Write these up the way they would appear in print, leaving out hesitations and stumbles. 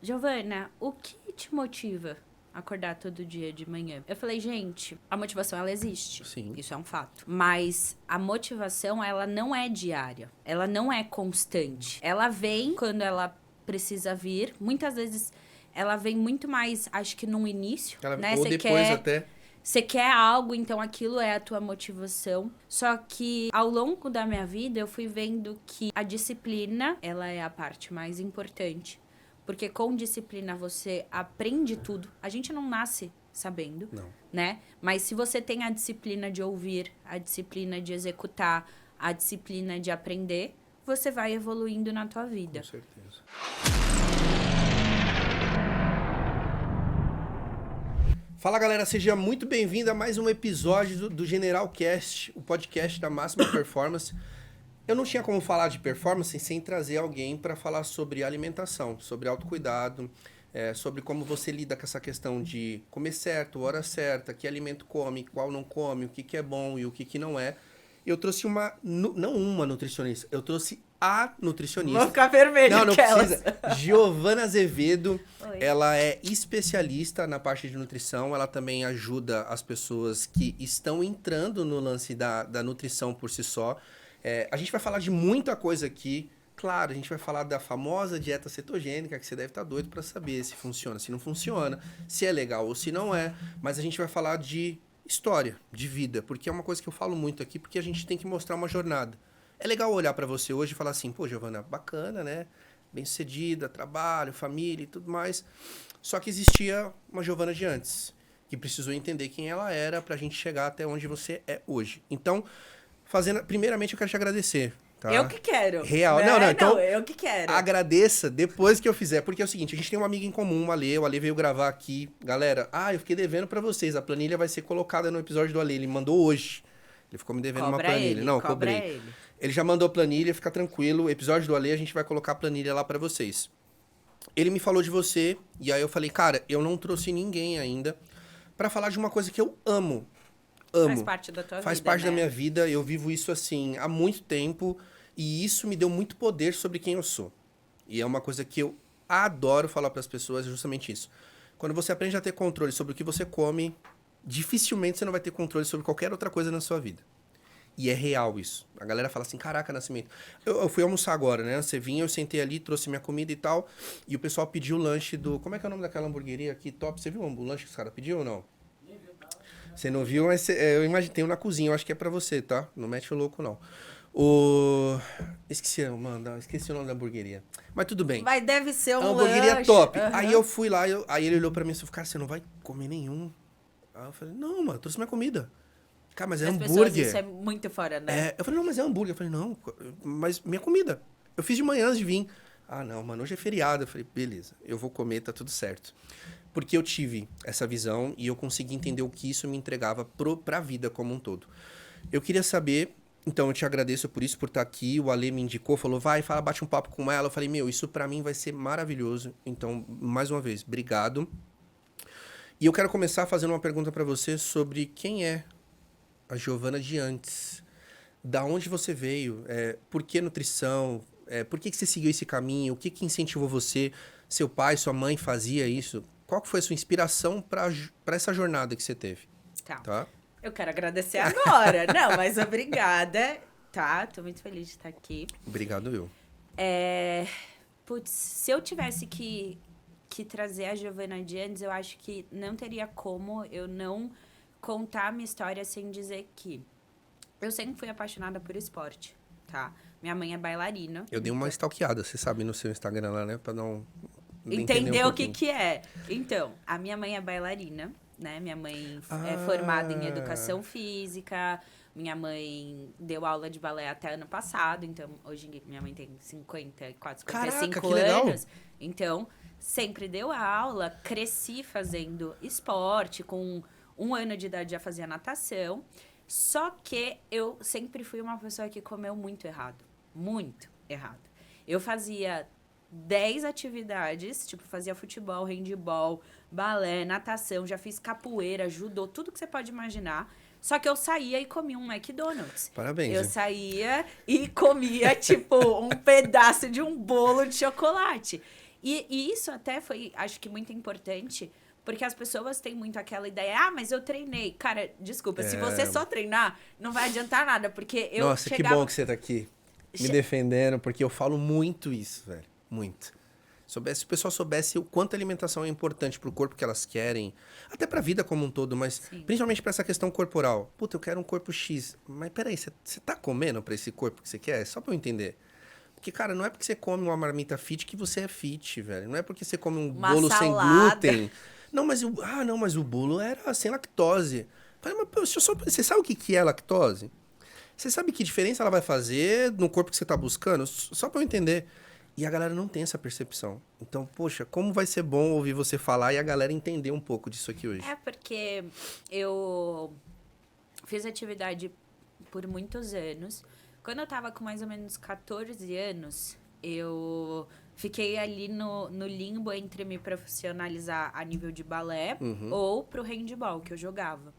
Giovana, o que te motiva a acordar todo dia de manhã? Eu falei, gente, a motivação, ela existe. Sim. Isso é um fato. Mas a motivação, ela não é diária. Ela não é constante. Ela vem quando ela precisa vir. Muitas vezes, ela vem muito mais, acho que no início, né? Ou depois até. Você quer algo, então aquilo é a tua motivação. Só que ao longo da minha vida, eu fui vendo que a disciplina, ela é a parte mais importante. Porque com disciplina você aprende tudo. A gente não nasce sabendo, Não. né? Mas se você tem a disciplina de ouvir, a disciplina de executar, a disciplina de aprender, você vai evoluindo na tua vida. Com certeza. Fala, galera, seja muito bem-vindo a mais um episódio do General Cast, o podcast da Máxima Performance. Eu não tinha como falar de performance sem trazer alguém para falar sobre alimentação, sobre autocuidado, sobre como você lida com essa questão de comer certo, hora certa, que alimento come, qual não come, o que é bom e o que não é. Eu trouxe não uma nutricionista, eu trouxe a nutricionista. Vou ficar vermelho Não aquelas. precisa. Giovana Azevedo, Oi. ela é especialista na parte de nutrição, ela também ajuda as pessoas que estão entrando no lance da nutrição por si só. A gente vai falar de muita coisa aqui. Claro, a gente vai falar da famosa dieta cetogênica, que você deve estar doido para saber se funciona, se não funciona, se é legal ou se não é. Mas a gente vai falar de história, de vida, porque é uma coisa que eu falo muito aqui, porque a gente tem que mostrar uma jornada. É legal olhar para você hoje e falar assim, pô, Giovana, bacana, né? Bem-sucedida, trabalho, família e tudo mais. Só que existia uma Giovana de antes, que precisou entender quem ela era pra gente chegar até onde você é hoje. Então, primeiramente eu quero te agradecer, tá? Eu que quero. Real. Não, então eu que quero. agradeça depois que eu fizer, porque é o seguinte, a gente tem uma amiga em comum, o Ale veio gravar aqui. Galera, eu fiquei devendo pra vocês, a planilha vai ser colocada no episódio do Ale, ele mandou hoje. Ele ficou me devendo uma planilha. Não, cobra cobrei. ele. Ele já mandou a planilha, fica tranquilo. O episódio do Ale, a gente vai colocar a planilha lá pra vocês. Ele me falou de você, e aí eu falei, cara, eu não trouxe ninguém ainda pra falar de uma coisa que eu amo. Faz parte da tua vida, Faz parte da né? minha vida, eu vivo isso assim há muito tempo, e isso me deu muito poder sobre quem eu sou. E é uma coisa que eu adoro falar pras pessoas, é justamente isso. Quando você aprende a ter controle sobre o que você come, dificilmente você não vai ter controle sobre qualquer outra coisa na sua vida. E é real isso. A galera fala assim, caraca, Nascimento. Eu fui almoçar agora, né? Você vinha, eu sentei ali, trouxe minha comida e tal. E o pessoal pediu o lanche do... Como é que é o nome daquela hamburgueria aqui? Top. Você viu o lanche que os caras pediu ou não? Você não viu, mas eu imagino, tem um na cozinha. Eu acho que é pra você, tá? Não mete o louco, não. Esqueci o nome da hamburgueria. Mas tudo bem. Mas deve ser um A hamburgueria lanche. top. Uhum. Aí eu fui lá, aí ele olhou pra mim e falou, cara, você não vai comer nenhum? Aí eu falei, não, mano, eu trouxe minha comida. Cara, mas é As hambúrguer. pessoas, isso é muito fora, né? Eu falei, não, mas é hambúrguer. Eu falei, não, mas minha comida. Eu fiz de manhã antes de vir. Ah, não, mano, hoje é feriado. Eu falei, beleza, eu vou comer, tá tudo certo. Porque eu tive essa visão e eu consegui entender o que isso me entregava pra vida como um todo. Eu queria saber, então eu te agradeço por isso, por estar aqui. O Ale me indicou, falou, bate um papo com ela. Eu falei, isso pra mim vai ser maravilhoso. Então, mais uma vez, obrigado. E eu quero começar fazendo uma pergunta pra você sobre quem é a Giovana de antes. Da onde você veio? Por que nutrição? Por que você seguiu esse caminho? O que incentivou você? Seu pai, sua mãe fazia isso? Qual que foi a sua inspiração para essa jornada que você teve? Tá? Eu quero agradecer agora. Não, mas obrigada. Tá, tô muito feliz de estar aqui. Obrigado, eu. Se eu tivesse que trazer a Giovana de antes, eu acho que não teria como eu não contar a minha história sem dizer que eu sempre fui apaixonada por esporte, tá? Minha mãe é bailarina. Eu dei uma stalkeada, você sabe, no seu Instagram lá, né? Pra não... Entender o que é. Então, a minha mãe é bailarina, né? Minha mãe é formada em educação física. Minha mãe deu aula de balé até ano passado. Então, hoje minha mãe tem 54, 55 que legal. anos. Então, sempre deu aula. Cresci fazendo esporte. Com 1 ano de idade já fazia natação. Só que eu sempre fui uma pessoa que comeu muito errado. Muito errado. Eu fazia 10 atividades, tipo, fazia futebol, handebol, balé, natação, já fiz capoeira, judô, tudo que você pode imaginar. Só que eu saía e comia um McDonald's. Parabéns. Eu saía e comia, tipo, um pedaço de um bolo de chocolate. E isso até foi, acho que muito importante, porque as pessoas têm muito aquela ideia, mas eu treinei. Cara, desculpa, se você só treinar, não vai adiantar nada, porque eu Nossa, que bom que você tá aqui me defendendo, porque eu falo muito isso, velho. Muito. Se o pessoal soubesse o quanto a alimentação é importante pro corpo que elas querem, até pra vida como um todo, mas principalmente pra essa questão corporal. Puta, eu quero um corpo X. Mas peraí, você tá comendo pra esse corpo que você quer? Só pra eu entender. Porque, cara, não é porque você come uma marmita fit que você é fit, velho. Não é porque você come um bolo sem glúten. Não, mas o bolo era sem lactose. Falei, mas você sabe o que é lactose? Você sabe que diferença ela vai fazer no corpo que você tá buscando? Só pra eu entender. E a galera não tem essa percepção. Então, poxa, como vai ser bom ouvir você falar e a galera entender um pouco disso aqui hoje? É porque eu fiz atividade por muitos anos. Quando eu tava com mais ou menos 14 anos, eu fiquei ali no limbo entre me profissionalizar a nível de balé ou pro handball, que eu jogava.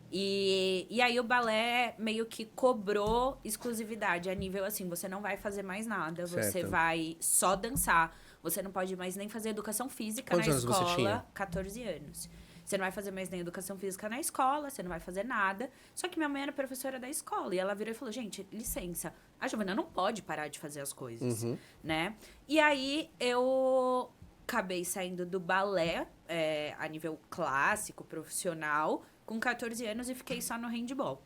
E aí o balé meio que cobrou exclusividade a nível assim, você não vai fazer mais nada, você vai só dançar, você não pode mais nem fazer educação física na escola. Quantos anos você tinha? 14 anos. Você não vai fazer mais nem educação física na escola, você não vai fazer nada. Só que minha mãe era professora da escola e ela virou e falou, gente, licença, a Giovana não pode parar de fazer as coisas, né? E aí eu acabei saindo do balé a nível clássico, profissional, com 14 anos e fiquei só no handball.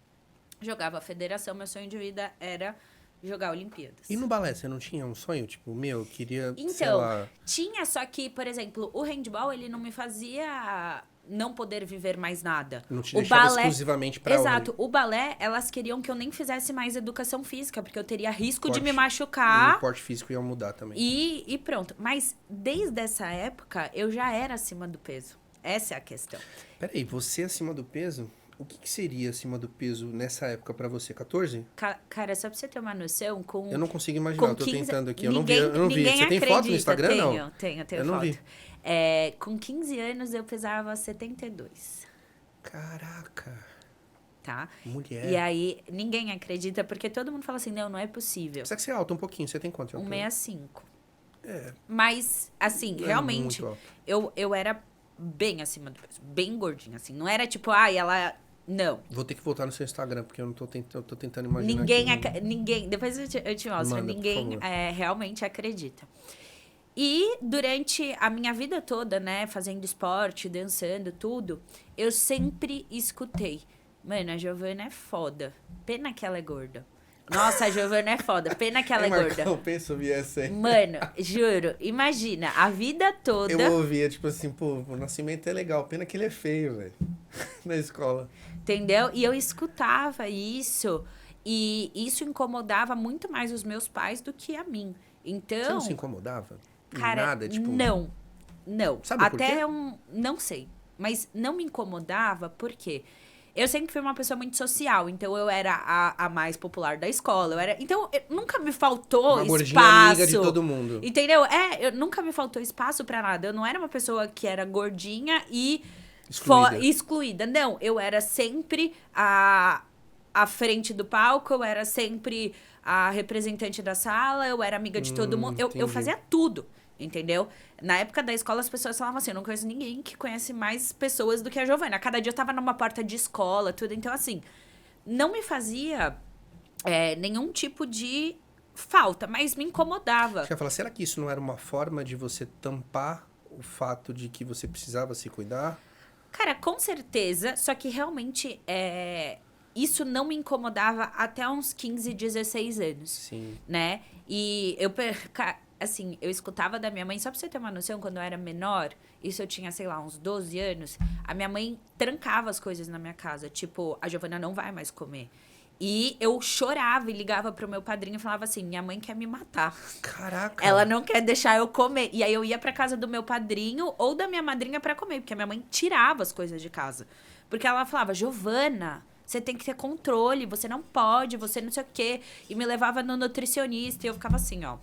Jogava a federação, meu sonho de vida era jogar Olimpíadas. E no balé, você não tinha um sonho? Tipo, eu queria, então, sei lá... tinha, só que, por exemplo, o handball, ele não me fazia não poder viver mais nada. Não te deixava exclusivamente pra Exato. O balé, elas queriam que eu nem fizesse mais educação física, porque eu teria risco de me machucar. O porte físico ia mudar também. E pronto. Mas, desde essa época, eu já era acima do peso. Essa é a questão. Peraí, você acima do peso? O que seria acima do peso nessa época pra você? 14? Cara, só pra você ter uma noção, eu não consigo imaginar, eu tô 15, tentando aqui. Ninguém, eu não vi. Você tem foto no Instagram, Tenho eu não foto. Vi. Com 15 anos eu pesava 72. Caraca. Tá? Mulher. E aí, ninguém acredita, porque todo mundo fala assim, não é possível. Precisa que você é alto um pouquinho, você tem quanto? 1,65. É. Mas, assim, realmente, muito eu era bem acima do peso, bem gordinha, assim. Não era tipo, ela... Não. Vou ter que voltar no seu Instagram, porque eu tô tentando imaginar. Ninguém, depois eu te mostro, Manda, ninguém realmente acredita. E durante a minha vida toda, né, fazendo esporte, dançando, tudo, eu sempre escutei, mano, a Giovana é foda, pena que ela é gorda. Nossa, a Giovana é foda, pena que ela é gorda. Eu penso, ouvia essa aí. Mano, juro, imagina, a vida toda... Eu ouvia, tipo assim, pô, o Nascimento é legal, pena que ele é feio, velho, na escola. Entendeu? E eu escutava isso, e isso incomodava muito mais os meus pais do que a mim. Então... Você não se incomodava? Cara, nada, tipo... Não. Sabe por quê? Não sei. Mas não me incomodava porque eu sempre fui uma pessoa muito social. Então, eu era a mais popular da escola. Então, nunca me faltou uma espaço. Uma amiga de todo mundo. Entendeu? Nunca me faltou espaço pra nada. Eu não era uma pessoa que era gordinha e... excluída. Não, eu era sempre à frente do palco. Eu era sempre a representante da sala. Eu era amiga de todo mundo. Eu fazia tudo. Entendeu? Na época da escola, as pessoas falavam assim, eu não conheço ninguém que conhece mais pessoas do que a Giovana. Cada dia eu tava numa porta de escola, tudo. Então, assim, não me fazia nenhum tipo de falta, mas me incomodava. Você ia falar, será que isso não era uma forma de você tampar o fato de que você precisava se cuidar? Cara, com certeza. Só que realmente isso não me incomodava até uns 15, 16 anos. Sim. Né? E assim, eu escutava da minha mãe, só pra você ter uma noção, quando eu era menor, isso eu tinha, sei lá, uns 12 anos, a minha mãe trancava as coisas na minha casa, tipo, a Giovana não vai mais comer. E eu chorava e ligava pro meu padrinho e falava assim, minha mãe quer me matar. Caraca! Ela não quer deixar eu comer. E aí eu ia pra casa do meu padrinho ou da minha madrinha pra comer, porque a minha mãe tirava as coisas de casa. Porque ela falava, Giovana, você tem que ter controle, você não pode, você não sei o quê. E me levava no nutricionista e eu ficava assim, ó.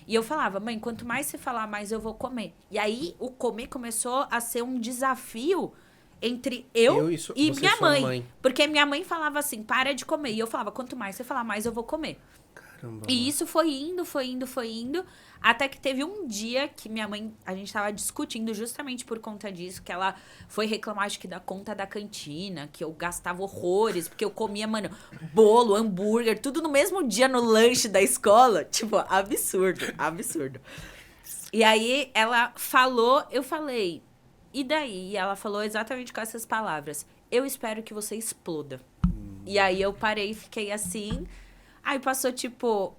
E eu falava, mãe, quanto mais você falar, mais eu vou comer. E aí, o comer começou a ser um desafio entre eu e minha mãe. Porque minha mãe falava assim, para de comer. E eu falava, quanto mais você falar, mais eu vou comer. Caramba. E isso foi indo, foi indo. Até que teve um dia que minha mãe, a gente tava discutindo justamente por conta disso, que ela foi reclamar, acho que da conta da cantina, que eu gastava horrores, porque eu comia, mano, bolo, hambúrguer, tudo no mesmo dia no lanche da escola. Tipo, absurdo, absurdo. E aí ela falou, eu falei, e daí? E ela falou exatamente com essas palavras: eu espero que você exploda. E aí eu parei e fiquei assim. Aí passou, tipo,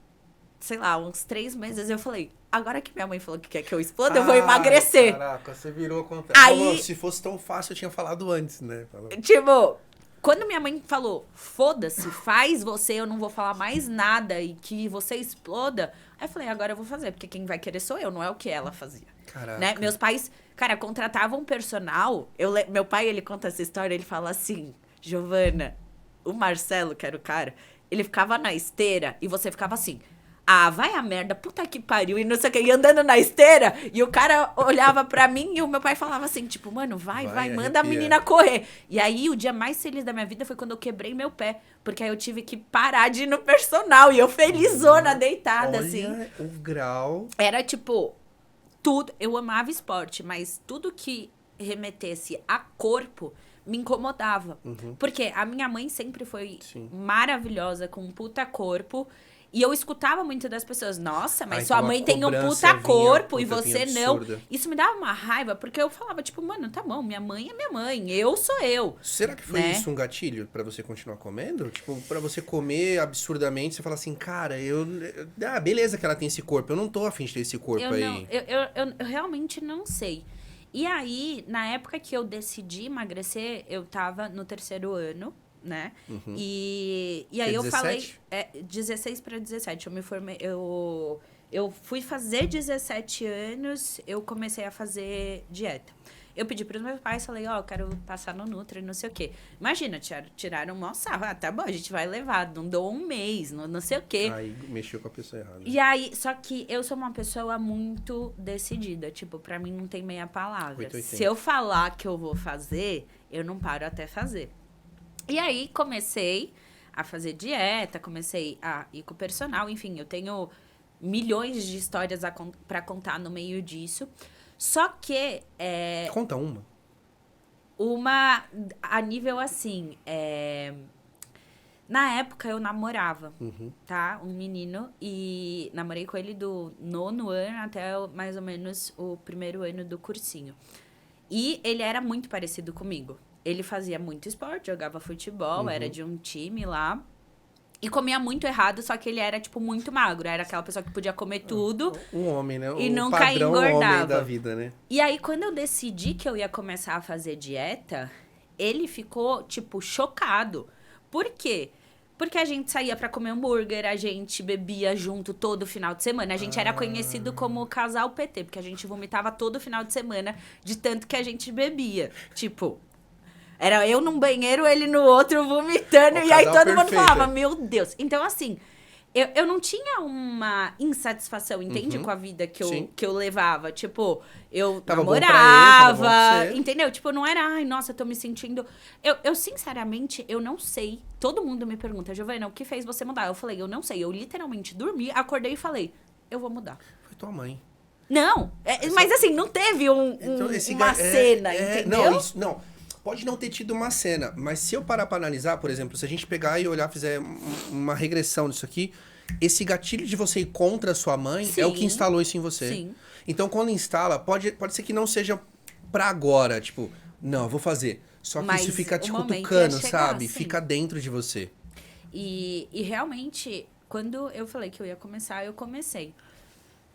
sei lá, uns 3 meses. Eu falei, agora que minha mãe falou que quer que eu exploda, eu vou emagrecer. Caraca, você virou contra. Aí- Falou, se fosse tão fácil, eu tinha falado antes, né? Falou. Tipo, quando minha mãe falou, foda-se, faz você, eu não vou falar mais nada e que você exploda. Aí eu falei, agora eu vou fazer, porque quem vai querer sou eu, não é o que ela fazia. Caraca. Né? Meus pais, cara, contratavam personal. Meu pai, ele conta essa história, ele fala assim, Giovana, o Marcelo, que era o cara, ele ficava na esteira e você ficava assim, ah, vai a merda, puta que pariu, e não sei o que, e andando na esteira, e o cara olhava pra mim e o meu pai falava assim, tipo, mano, vai, manda a arrepia. menina correr. E aí, o dia mais feliz da minha vida foi quando eu quebrei meu pé, porque aí eu tive que parar de ir no personal, e eu felizona, deitada, Olha assim. o grau. Era, tipo, tudo, eu amava esporte, mas tudo que remetesse a corpo me incomodava. Porque a minha mãe sempre foi Sim. maravilhosa, com um puta corpo. E eu escutava muito das pessoas, nossa, mas Ah, sua então a mãe tem um cobrança puta vinha- corpo e puta, você vinha não. absurda. Isso me dava uma raiva, porque eu falava, tipo, mano, tá bom, minha mãe é minha mãe, eu sou eu. Será que foi Né? isso um gatilho pra você continuar comendo? Tipo, pra você comer absurdamente, você fala assim, cara, Ah, beleza que ela tem esse corpo, eu não tô afim de ter esse corpo Eu, aí. não, eu realmente não sei. E aí, na época que eu decidi emagrecer, eu tava no 3º ano, né? E aí Que, eu 17? falei... 16 para 17. Eu me formei... Eu fui fazer 17 anos, eu comecei a fazer dieta. Eu pedi para os meus pais, falei, ó, eu quero passar no Nutri, não sei o quê. Imagina, tiraram um sarro. Ah, tá bom, a gente vai levar, não dou um mês, não sei o quê. Aí mexeu com a pessoa errada. E aí, só que eu sou uma pessoa muito decidida. Tipo, pra mim não tem meia palavra. 880. Se eu falar que eu vou fazer, eu não paro até fazer. E aí, comecei a fazer dieta, comecei a ir com o personal. Enfim, eu tenho milhões de histórias pra contar no meio disso. Só que Conta uma. uma a nível assim, na época eu namorava, tá? Um menino, e namorei com ele do 9º ano até mais ou menos o 1º ano do cursinho. E ele era muito parecido comigo. Ele fazia muito esporte, jogava futebol, era de um time lá. E comia muito errado, só que ele era, tipo, muito magro. Era aquela pessoa que podia comer tudo. Um homem, né? E o nunca padrão homem engordava. da vida, né? E aí, quando eu decidi que eu ia começar a fazer dieta, ele ficou, tipo, chocado. Por quê? Porque a gente saía pra comer hambúrguer, a gente bebia junto todo final de semana. A gente era conhecido como o casal PT, porque a gente vomitava todo final de semana de tanto que a gente bebia. Tipo, era eu num banheiro, ele no outro vomitando, O e aí casal todo mundo perfeito. falava, meu Deus. Então, assim, eu não tinha uma insatisfação, entende? Com a vida Sim. que eu levava. Tipo, eu Tava bom pra ele, namorava, tava bom pra você. entendeu? Tipo, não era, ai, nossa, eu tô me sentindo... Eu, sinceramente, eu não sei. Todo mundo me pergunta, Giovana, o que fez você mudar? Eu falei, eu não sei. Eu literalmente dormi, acordei e falei, eu vou mudar. Foi tua mãe. Não, mas assim, não teve uma cena, entendeu? Não, pode não ter tido uma cena, mas se eu parar pra analisar, por exemplo, se a gente pegar e olhar, fizer uma regressão disso aqui, esse gatilho de você ir contra a sua mãe é o que Sim. instalou isso em você. Sim. Então, quando instala, pode ser que não seja pra agora, tipo, não, eu vou fazer. Só que Mas isso fica o te momento ia cutucando, chegar, sabe? sim. Fica dentro de você. E realmente, quando eu falei que eu ia começar, eu comecei.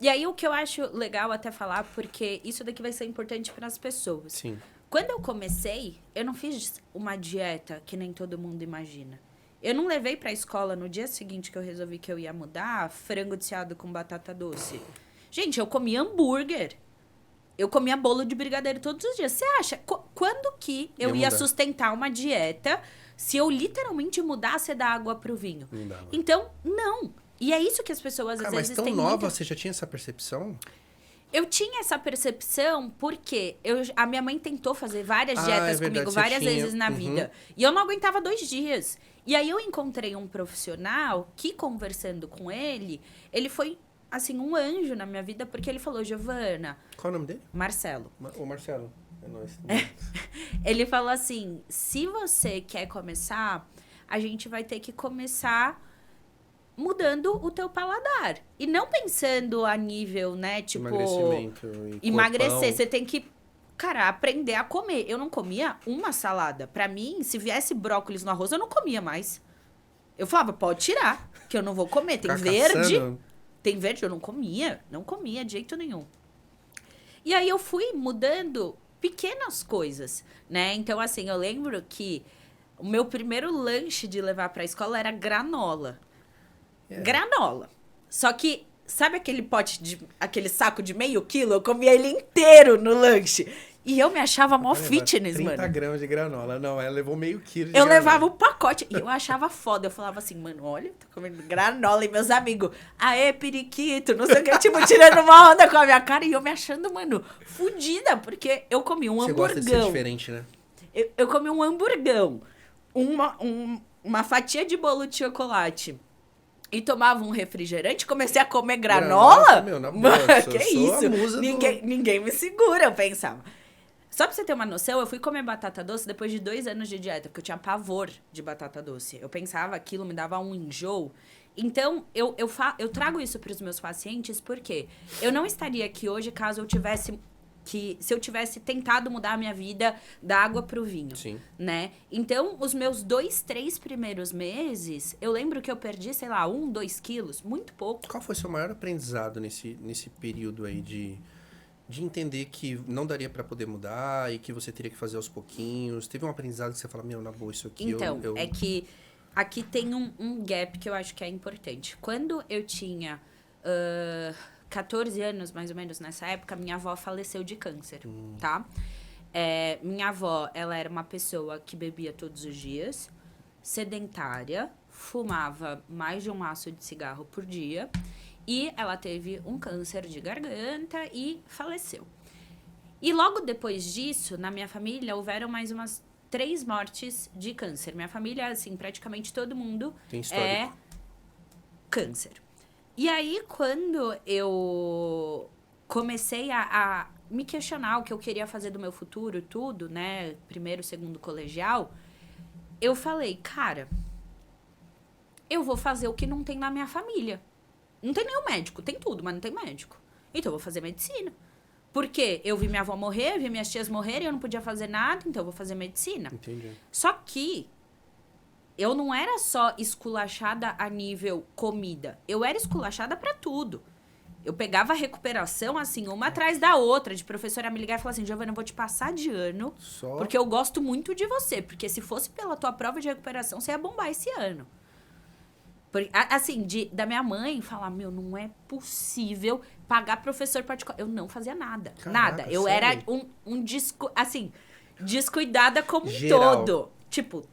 E aí, o que eu acho legal até falar, porque isso daqui vai ser importante para as pessoas. Sim. Quando eu comecei, eu não fiz uma dieta que nem todo mundo imagina. Eu não levei pra escola no dia seguinte que eu resolvi que eu ia mudar frango desfiado com batata doce. Gente, eu comia hambúrguer. Eu comia bolo de brigadeiro todos os dias. Você acha? Quando que eu Ia ia mudar. sustentar uma dieta se eu literalmente mudasse da água pro vinho? Não dava. Então, não. E é isso que as pessoas Cara, às mas vezes tão têm nova, muita... você já tinha essa percepção? Eu tinha essa percepção porque a minha mãe tentou fazer várias dietas verdade, comigo você várias tinha. vezes na vida. E eu não aguentava 2 dias. E aí eu encontrei um profissional que, conversando com ele foi, assim, um anjo na minha vida, porque ele falou, Giovana... Qual é o nome dele? Marcelo. O Marcelo. É nóis. Ele falou assim, se você quer começar, a gente vai ter que começar mudando o teu paladar. E não pensando a nível, né, tipo... Emagrecimento e emagrecer. corpão. Você tem que, cara, aprender a comer. Eu não comia uma salada. Pra mim, se viesse brócolis no arroz, eu não comia mais. Eu falava, pode tirar, que eu não vou comer. Tem Ficar verde. caçando. Tem verde, eu não comia. Não comia de jeito nenhum. E aí eu fui mudando pequenas coisas, né? Então, assim, eu lembro que o meu primeiro lanche de levar pra escola era granola. Granola. Só que, sabe aquele saco de meio quilo? Eu comia ele inteiro no lanche. E eu me achava mó fitness, 30 mano. gramas de granola. Não, ela levou meio quilo de Eu granola. levava um pacote. E eu achava foda. Eu falava assim, mano, olha, tô comendo granola. E meus amigos, aê, periquito, não sei o que, tipo, tirando uma onda com a minha cara. E eu me achando, mano, fudida. Porque eu comi um Você hamburgão. gosta de ser diferente, né? Eu comi um hamburgão. Uma fatia de bolo de chocolate. E tomava um refrigerante, comecei a comer granola? Meu, na boa, Mano, que sou isso? a musa Ninguém me segura, eu pensava. Só pra você ter uma noção, eu fui comer batata doce depois de 2 anos de dieta, porque eu tinha pavor de batata doce. Eu pensava aquilo me dava um enjoo. Então, eu trago isso pros meus pacientes, porque eu não estaria aqui hoje caso eu tivesse... se eu tivesse tentado mudar a minha vida da água pro vinho, Sim. né? Então, os meus 2, 3 primeiros meses, eu lembro que eu perdi, sei lá, 1, 2 quilos, muito pouco. Qual foi o seu maior aprendizado nesse período aí de entender que não daria pra poder mudar e que você teria que fazer aos pouquinhos? Teve um aprendizado que você fala, meu, na boa, isso aqui Então, eu... é que aqui tem um gap que eu acho que é importante. Quando eu tinha 14 anos, mais ou menos, nessa época, minha avó faleceu de câncer, tá? Minha avó, ela era uma pessoa que bebia todos os dias, sedentária, fumava mais de um maço de cigarro por dia e ela teve um câncer de garganta e faleceu. E logo depois disso, na minha família, houveram mais umas 3 mortes de câncer. Minha família, assim, praticamente todo mundo Tem histórico. câncer. E aí, quando eu comecei a me questionar o que eu queria fazer do meu futuro, tudo, né? Primeiro, segundo colegial, eu falei, cara, eu vou fazer o que não tem na minha família. Não tem nenhum médico, tem tudo, mas não tem médico. Então, eu vou fazer medicina. Porque eu vi minha avó morrer, vi minhas tias morrerem, eu não podia fazer nada, então eu vou fazer medicina. Entendi. Só que eu não era só esculachada a nível comida. Eu era esculachada pra tudo. Eu pegava a recuperação, assim, uma atrás da outra, de professora me ligar e falar assim, Giovana, eu vou te passar de ano, Só... porque eu gosto muito de você. Porque se fosse pela tua prova de recuperação, você ia bombar esse ano. Assim, da minha mãe falar, meu, não é possível pagar professor particular. Eu não fazia nada. Caraca, nada. Eu sério? era descuidada como Geral. um todo. Tipo,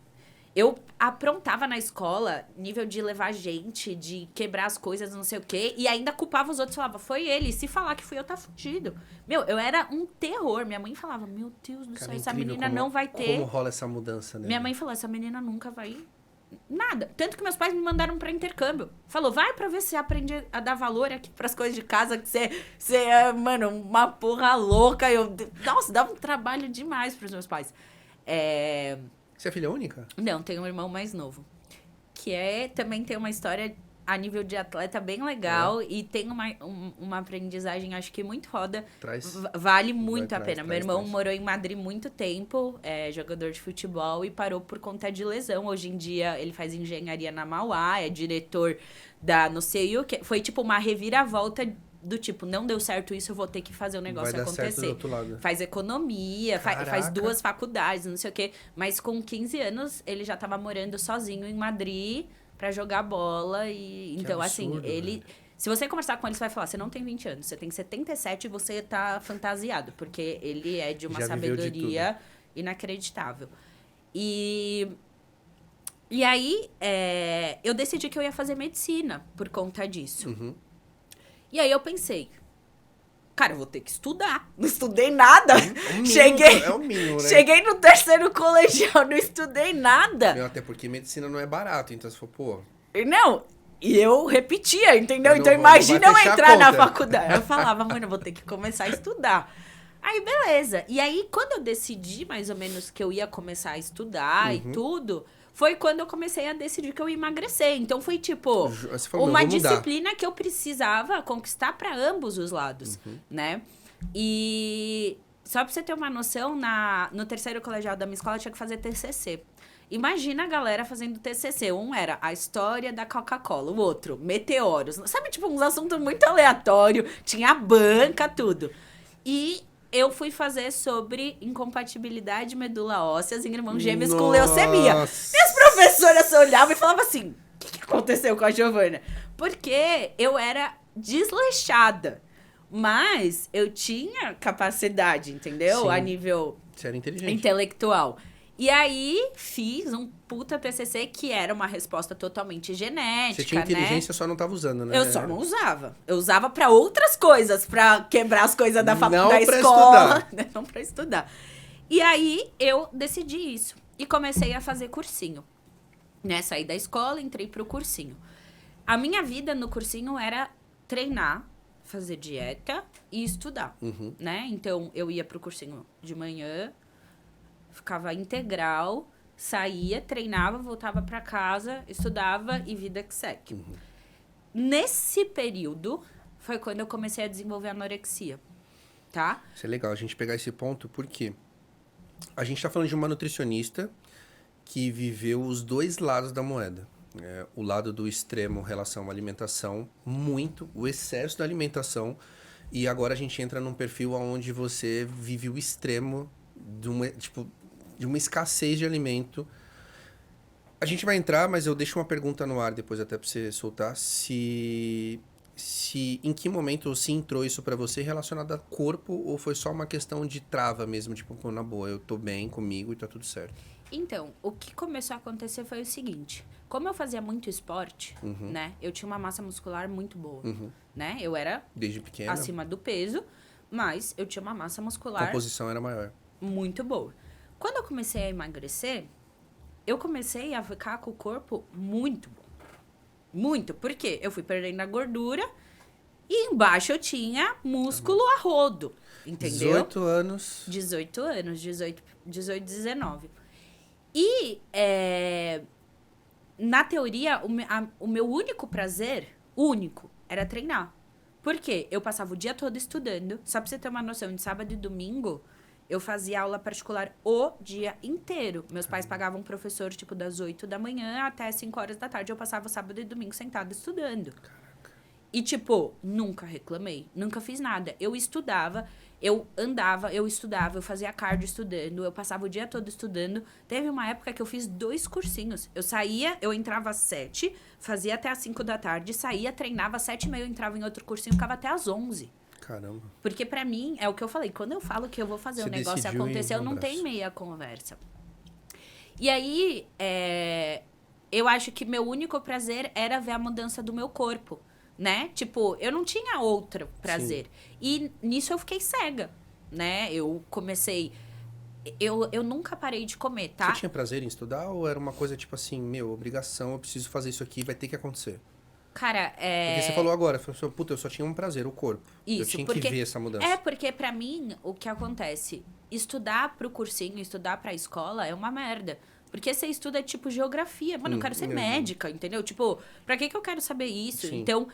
eu aprontava na escola, nível de levar gente, de quebrar as coisas, não sei o quê, e ainda culpava os outros, falava, foi ele. E se falar que fui eu, tá fudido. Meu, eu era um terror. Minha mãe falava, meu Deus do céu, Cara, é essa incrível menina como- não vai ter. Como rola essa mudança, né? Minha mãe falou, essa menina nunca vai... Nada. Tanto que meus pais me mandaram pra intercâmbio. Falou, vai pra ver se você aprende a dar valor aqui pras coisas de casa, que você é, mano, uma porra louca. Nossa, dava um trabalho demais pros meus pais. Você é filha única? Não, tem um irmão mais novo. Que também tem uma história a nível de atleta bem legal. E tem uma aprendizagem, acho que muito foda. Traz. Vale muito a traz, pena. traz, Meu irmão traz. morou em Madrid muito tempo, jogador de futebol, e parou por conta de lesão. Hoje em dia, ele faz engenharia na Mauá, é diretor da não sei o que. Foi tipo uma reviravolta do tipo, não deu certo isso, eu vou ter que fazer o negócio Vai dar certo do acontecer. outro lado. Faz economia, faz Caraca. 2 faculdades, não sei o quê. Mas com 15 anos, ele já tava morando sozinho em Madrid pra jogar bola. E então, absurdo, assim, ele... velho. Se você conversar com ele, você vai falar, você não tem 20 anos, você tem 77 e você tá fantasiado. Porque ele é de uma Já viveu de sabedoria inacreditável. E aí, eu decidi que eu ia fazer medicina por conta disso. Uhum. E aí eu pensei, cara, eu vou ter que estudar. Não estudei nada. É o mínimo, né? Cheguei no terceiro colegial, não estudei nada. Meu, até porque medicina não é barato, então você falou, pô... Não, e eu repetia, entendeu? Então não imagina eu vai fechar a entrar na conta. faculdade. Eu falava, mano, eu vou ter que começar a estudar. Aí, beleza. E aí, quando eu decidi mais ou menos que eu ia começar a estudar e tudo, foi quando eu comecei a decidir que eu ia emagrecer. Então, foi tipo, Você falou, uma "Meu, vou mudar." disciplina que eu precisava conquistar para ambos os lados, né? E só pra você ter uma noção, no terceiro colegial da minha escola, eu tinha que fazer TCC. Imagina a galera fazendo TCC. Um era a história da Coca-Cola, o outro, meteoros. Sabe, tipo, uns assuntos muito aleatórios. Tinha a banca, tudo. E eu fui fazer sobre incompatibilidade medula ósseas em irmãos gêmeos com leucemia. Minhas professoras olhavam e falavam assim, o que aconteceu com a Giovana? Porque eu era desleixada. Mas eu tinha capacidade, entendeu? Sim. A nível Você era inteligente. intelectual. E aí, fiz um puta TCC que era uma resposta totalmente genética, Você tinha inteligência, né? só não tava usando, né? Eu só não usava. Eu usava pra outras coisas, pra quebrar as coisas da Não da pra escola. Não pra estudar. E aí, eu decidi isso. E comecei a fazer cursinho. Né? Saí da escola, entrei pro cursinho. A minha vida no cursinho era treinar, fazer dieta e estudar, né? Então, eu ia pro cursinho de manhã, ficava integral, saía, treinava, voltava pra casa, estudava e vida que segue. Nesse período, foi quando eu comecei a desenvolver anorexia, tá? Isso é legal a gente pegar esse ponto, porque a gente tá falando de uma nutricionista que viveu os dois lados da moeda. O lado do extremo em relação à alimentação, o excesso da alimentação, e agora a gente entra num perfil onde você vive o extremo de uma escassez de alimento. A gente vai entrar, mas eu deixo uma pergunta no ar depois até pra você soltar, se em que momento se entrou isso pra você relacionado a corpo, ou foi só uma questão de trava mesmo, tipo, pô, na boa, eu tô bem comigo e tá tudo certo. Então, o que começou a acontecer foi o seguinte. Como eu fazia muito esporte, né? Eu tinha uma massa muscular muito boa, né? Eu era Desde pequena, acima do peso, mas eu tinha uma massa a muscular composição era maior. muito boa. Quando eu comecei a emagrecer, eu comecei a ficar com o corpo muito bom. Muito, porque eu fui perdendo a gordura e embaixo eu tinha músculo a rodo, entendeu? 18 anos. 18 anos, 18, 19. E, na teoria, o meu único prazer, era treinar. Por quê? Eu passava o dia todo estudando. Só pra você ter uma noção, de sábado e domingo, eu fazia aula particular o dia inteiro. Meus pais pagavam um professor, tipo, das 8 da manhã até 5 horas da tarde. Eu passava sábado e domingo sentada estudando. E, tipo, nunca reclamei. Nunca fiz nada. Eu estudava, eu andava, eu estudava, eu fazia cardio estudando, eu passava o dia todo estudando. Teve uma época que eu fiz 2 cursinhos. Eu saía, eu entrava às 7, fazia até às 5 da tarde, saía, treinava às 7h30, eu entrava em outro cursinho, ficava até às 11. Caramba. Porque pra mim, é o que eu falei, quando eu falo que eu vou fazer Você o negócio decidiu acontecer, ir eu no não braço. tenho meia conversa. E aí, eu acho que meu único prazer era ver a mudança do meu corpo, né? Tipo, eu não tinha outro prazer. E nisso eu fiquei cega, né? Eu comecei... Eu nunca parei de comer, tá? Você tinha prazer em estudar ou era uma coisa tipo assim, meu, obrigação, eu preciso fazer isso aqui, vai ter que acontecer? Cara, Porque você falou agora, você falou, puta, eu só tinha um prazer, o corpo. Eu Isso, tinha porque... que ver essa mudança. Porque pra mim, o que acontece? Estudar pro cursinho, estudar pra escola é uma merda. Porque você estuda, tipo, geografia. Mano, eu quero ser médica, entendeu? Tipo, pra que eu quero saber isso? Sim. Então,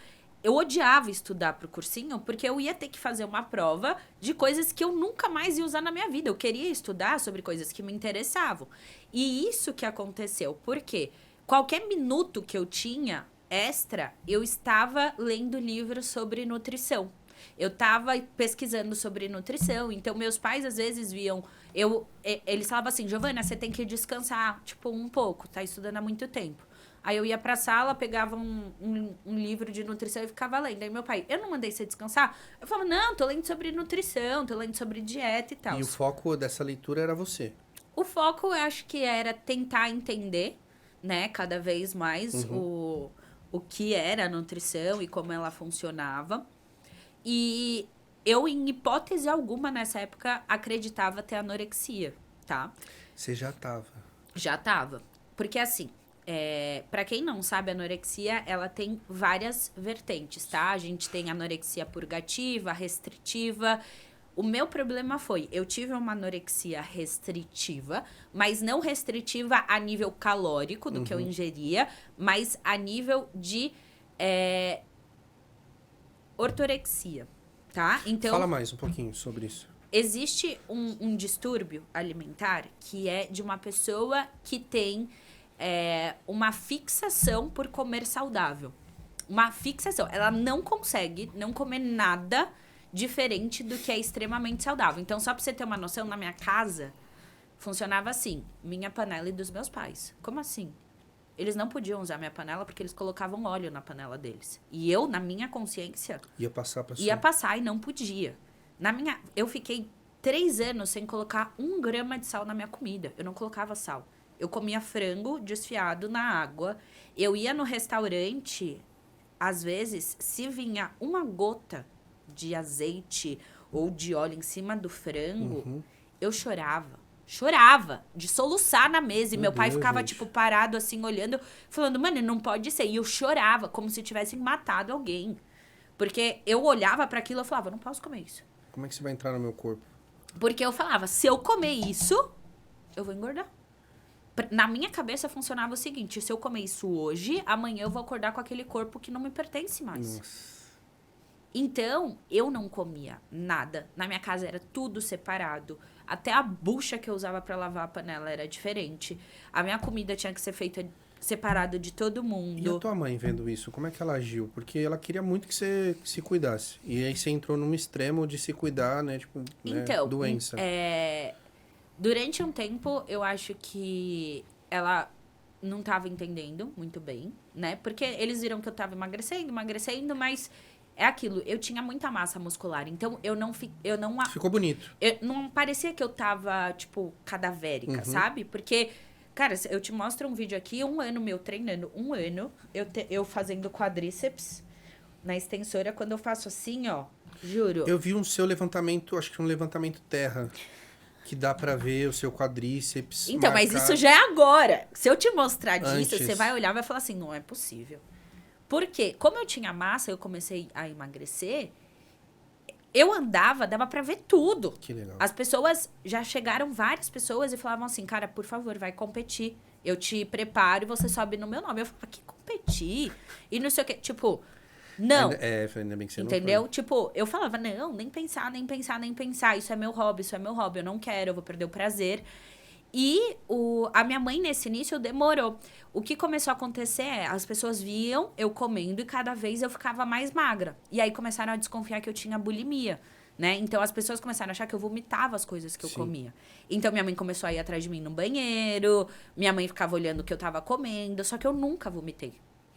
eu odiava estudar pro cursinho porque eu ia ter que fazer uma prova de coisas que eu nunca mais ia usar na minha vida. Eu queria estudar sobre coisas que me interessavam. E isso que aconteceu. Por quê? Qualquer minuto que eu tinha extra, eu estava lendo livros sobre nutrição. Eu estava pesquisando sobre nutrição, então meus pais às vezes viam, eles falavam assim, Giovana, você tem que descansar, tipo, um pouco, tá estudando há muito tempo. Aí eu ia pra sala, pegava um livro de nutrição e ficava lendo. Aí meu pai, eu não mandei você descansar? Eu falava, não, tô lendo sobre nutrição, tô lendo sobre dieta e tal. E o foco dessa leitura era você. O foco, eu acho que era tentar entender, né, cada vez mais o que era a nutrição e como ela funcionava. E eu, em hipótese alguma, nessa época, acreditava ter anorexia, tá? Você já tava. Já tava. Porque, assim, pra quem não sabe, a anorexia, ela tem várias vertentes, tá? A gente tem anorexia purgativa, restritiva. O meu problema foi, eu tive uma anorexia restritiva, mas não restritiva a nível calórico do que eu ingeria, mas a nível de ortorexia, tá? Então, Fala mais um pouquinho sobre isso. existe um distúrbio alimentar que é de uma pessoa que tem uma fixação por comer saudável. Uma fixação. Ela não consegue não comer nada diferente do que é extremamente saudável. Então, só pra você ter uma noção, na minha casa, funcionava assim. Minha panela e dos meus pais. Como assim? Eles não podiam usar minha panela porque eles colocavam óleo na panela deles. E eu, na minha consciência, Ia passar pra ia sua. passar e não podia. Eu fiquei 3 anos sem colocar 1 grama de sal na minha comida. Eu não colocava sal. Eu comia frango desfiado na água. Eu ia no restaurante, às vezes, se vinha uma gota de azeite ou de óleo em cima do frango, eu chorava. Chorava de soluçar na mesa. E meu pai Deus, ficava, gente. tipo, parado assim, olhando, falando, mano, não pode ser. E eu chorava, como se tivessem matado alguém. Porque eu olhava para aquilo e falava, não posso comer isso. Como é que você vai entrar no meu corpo? Porque eu falava, se eu comer isso, eu vou engordar. Na minha cabeça funcionava o seguinte, se eu comer isso hoje, amanhã eu vou acordar com aquele corpo que não me pertence mais. Nossa. Então, eu não comia nada. Na minha casa era tudo separado. Até a bucha que eu usava para lavar a panela era diferente. A minha comida tinha que ser feita separado de todo E a mundo. tua mãe vendo isso, como é que ela agiu? Porque ela queria muito que você se cuidasse. E aí você entrou num extremo de se cuidar, né? Tipo, Então, né? Doença. Durante um tempo, eu acho que ela não estava entendendo muito bem, né? Porque eles viram que eu estava emagrecendo, mas é aquilo, eu tinha muita massa muscular, então eu não Ficou bonito. não parecia que eu tava, tipo, cadavérica, sabe? Porque, cara, eu te mostro um vídeo aqui, 1 ano meu treinando, 1 ano, eu fazendo quadríceps na extensora, quando eu faço assim, ó, juro. Eu vi um seu levantamento, acho que um levantamento terra, que dá pra ver o seu quadríceps. Então, mas marcado. isso já é agora. Se eu te mostrar disso, Antes. você vai olhar e vai falar assim, não é possível. Porque, como eu tinha massa, eu comecei a emagrecer, eu andava, dava pra ver tudo. Que legal. As pessoas, já chegaram várias pessoas e falavam assim, cara, por favor, vai competir. Eu te preparo e você sobe no meu nome. Eu falava, que competir? E não sei o quê. Tipo, não. Ainda bem que você Entendeu? não foi. Tipo, eu falava, não, nem pensar, nem pensar, nem pensar. Isso é meu hobby, eu não quero, eu vou perder o prazer. E a minha mãe, nesse início, demorou. O que começou a acontecer é, as pessoas viam eu comendo e cada vez eu ficava mais magra. E aí começaram a desconfiar que eu tinha bulimia, né? Então as pessoas começaram a achar que eu vomitava as coisas que eu comia. Então minha mãe começou a ir atrás de mim no banheiro, minha mãe ficava olhando o que eu tava comendo, só que eu nunca vomitei.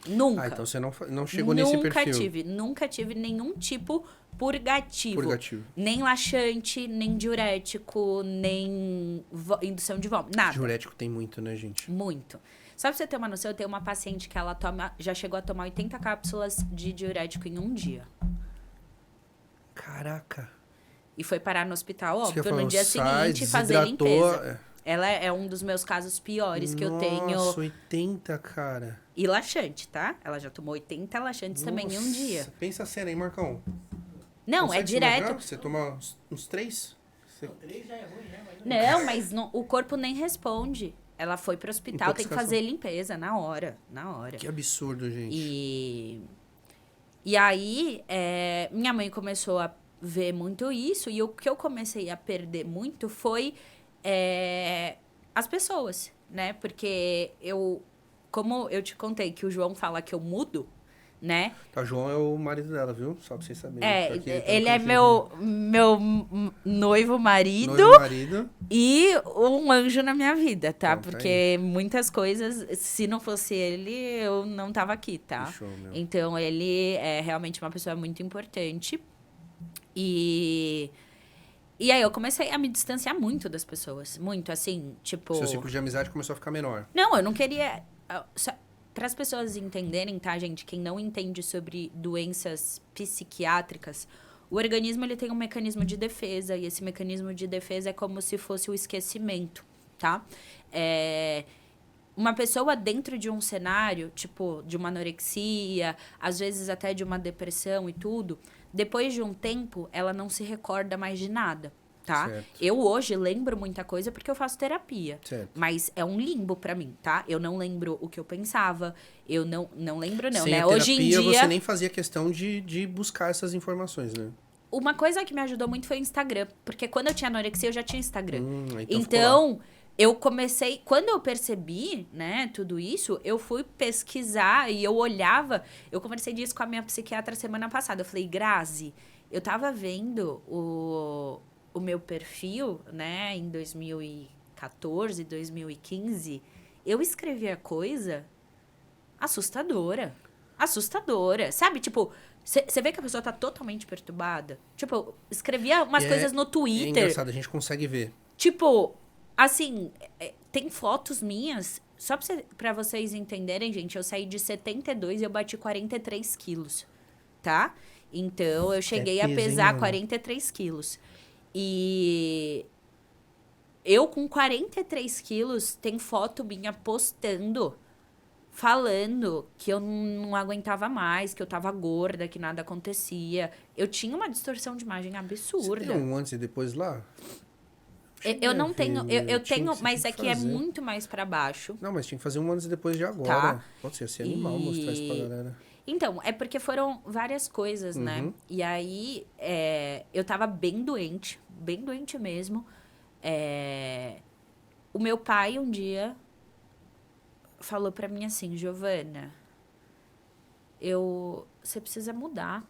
Nunca. Ah, então você não chegou nesse perfil. Nunca tive nenhum tipo purgativo. Purgativo. Nem laxante, nem diurético, nem indução de vômito. Nada. Diurético tem muito, né, gente? Muito. Só pra você ter uma noção, eu tenho uma paciente que ela já chegou a tomar 80 cápsulas de diurético em um dia. Caraca. E foi parar no hospital, Isso que eu óbvio, no falo, dia sai, seguinte fazer desidratou, limpeza. Ela é um dos meus casos piores que eu tenho. Nossa, 80, cara. E laxante, tá? Ela já tomou 80 laxantes também em um dia. Nossa, pensa a cena, hein, Marcão? Não, Consegue é se imaginar? direto. Você toma uns 3? Não, mas o corpo nem responde. Ela foi pro hospital, tem que Intoxicação. fazer limpeza na hora. Que absurdo, gente. E aí, minha mãe começou a ver muito isso. E o que eu comecei a perder muito foi as pessoas, né? Porque como eu te contei que o João fala que eu mudo, né? Tá, João é o marido dela, viu? Só pra vocês saberem. Tá aqui, tá ele no é cantinho. meu noivo marido. Noivo marido. E um anjo na minha vida, tá? Então, tá Porque muitas coisas, se não fosse ele, eu não tava aqui, tá? Que show, meu. Então, ele é realmente uma pessoa muito importante. E aí, eu comecei a me distanciar muito das pessoas. Muito, assim, tipo... Seu ciclo de amizade começou a ficar menor. Não, eu não queria... Para as pessoas entenderem, tá, gente? Quem não entende sobre doenças psiquiátricas, O organismo, ele tem um mecanismo de defesa, e esse mecanismo de defesa é como se fosse o esquecimento, tá? Uma pessoa dentro de um cenário, tipo, de uma anorexia, às vezes até de uma depressão e tudo, depois de um tempo, ela não se recorda mais de nada, tá? Certo. Eu hoje lembro muita coisa porque eu faço terapia. Certo. Mas é um limbo pra mim, tá? Eu não lembro o que eu pensava, eu não lembro não, Sem né? a Hoje em terapia, dia... você nem fazia questão de buscar essas informações, né? Uma coisa que me ajudou muito foi o Instagram. Porque quando eu tinha anorexia, eu já tinha Instagram. Então eu comecei... Quando eu percebi, né, tudo isso, eu fui pesquisar e eu olhava... Eu conversei disso com a minha psiquiatra semana passada. Eu falei, Grazi, eu tava vendo o meu perfil, né, em 2014, 2015. Eu escrevia coisa assustadora. Assustadora. Sabe, tipo... Você vê que a pessoa tá totalmente perturbada? Tipo, eu escrevia umas coisas no Twitter. É engraçado, a gente consegue ver. Tipo, assim, tem fotos minhas. Só pra vocês entenderem, gente, eu saí de 72 e eu bati 43 quilos, tá? Então, eu cheguei a pesar 43 quilos. E eu com 43 quilos, tem foto minha postando... falando que eu não aguentava mais, que eu tava gorda, que nada acontecia. Eu tinha uma distorção de imagem absurda. Você tem um antes e depois lá? Eu não tenho, eu tenho, mas é que é muito mais pra baixo. Não, mas tinha que fazer um antes e depois de agora. Tá. Pode ser assim, animal mostrar isso pra galera. Então, é porque foram várias coisas, né? E aí, eu tava bem doente mesmo. O meu pai, um dia... falou pra mim assim, Giovana, você precisa mudar.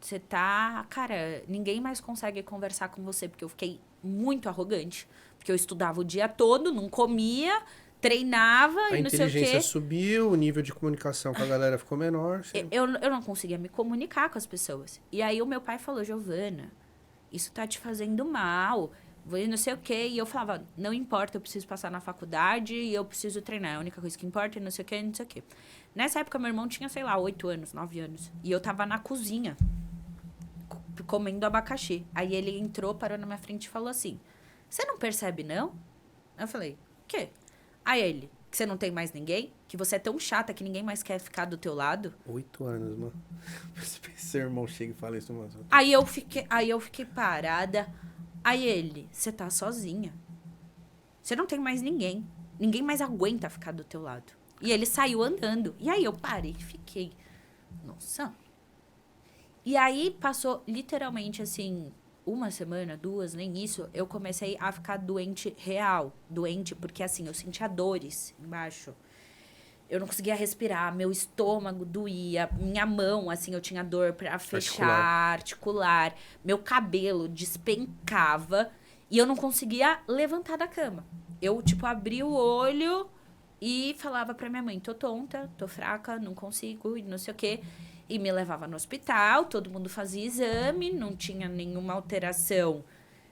Você tá... Cara, ninguém mais consegue conversar com você, porque eu fiquei muito arrogante. Porque eu estudava o dia todo, não comia, treinava e não sei o quê. A inteligência subiu, o nível de comunicação com a galera ficou menor. Eu não conseguia me comunicar com as pessoas. E aí o meu pai falou, Giovana, isso tá te fazendo mal... não sei o quê, e eu falava, não importa, eu preciso passar na faculdade e eu preciso treinar, é a única coisa que importa, não sei o quê, não sei o quê. Nessa época, meu irmão tinha, sei lá, 8 anos, 9 anos, e eu tava na cozinha, comendo abacaxi. Aí ele entrou, parou na minha frente e falou assim, você não percebe, não? Eu falei, o quê? Aí ele, que você não tem mais ninguém? Que você é tão chata que ninguém mais quer ficar do teu lado? 8 anos, mano. Seu irmão chega e fala isso, mano. Aí eu fiquei parada... Aí ele, você tá sozinha. Você não tem mais ninguém. Ninguém mais aguenta ficar do teu lado. E ele saiu andando. E aí eu parei e fiquei, nossa. E aí passou literalmente assim, 1 semana, 2, nem isso. Eu comecei a ficar doente real. Doente porque assim, eu sentia dores embaixo. Eu não conseguia respirar, meu estômago doía, minha mão, assim, eu tinha dor pra fechar, articular. Meu cabelo despencava e eu não conseguia levantar da cama. Eu, tipo, abria o olho e falava pra minha mãe, tô tonta, tô fraca, não consigo, e não sei o quê. E me levava no hospital, todo mundo fazia exame, não tinha nenhuma alteração,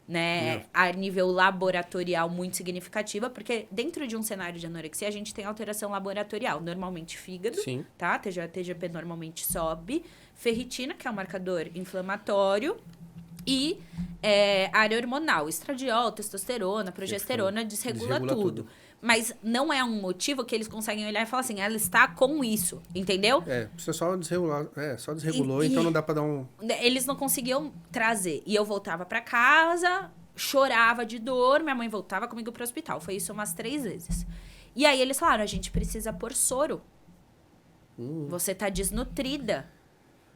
né, a nível laboratorial muito significativa, porque dentro de um cenário de anorexia a gente tem alteração laboratorial, normalmente fígado, Sim. tá? TGP normalmente sobe, ferritina, que é um marcador inflamatório, e área hormonal, estradiol, testosterona, progesterona, desregula tudo. Mas não é um motivo que eles conseguem olhar e falar assim, ela está com isso, entendeu? Você só desregulou, só desregulou, então não dá pra dar um... Eles não conseguiam trazer. E eu voltava pra casa, chorava de dor, minha mãe voltava comigo pro hospital. Foi isso umas 3 vezes. E aí eles falaram, a gente precisa pôr soro. Você tá desnutrida.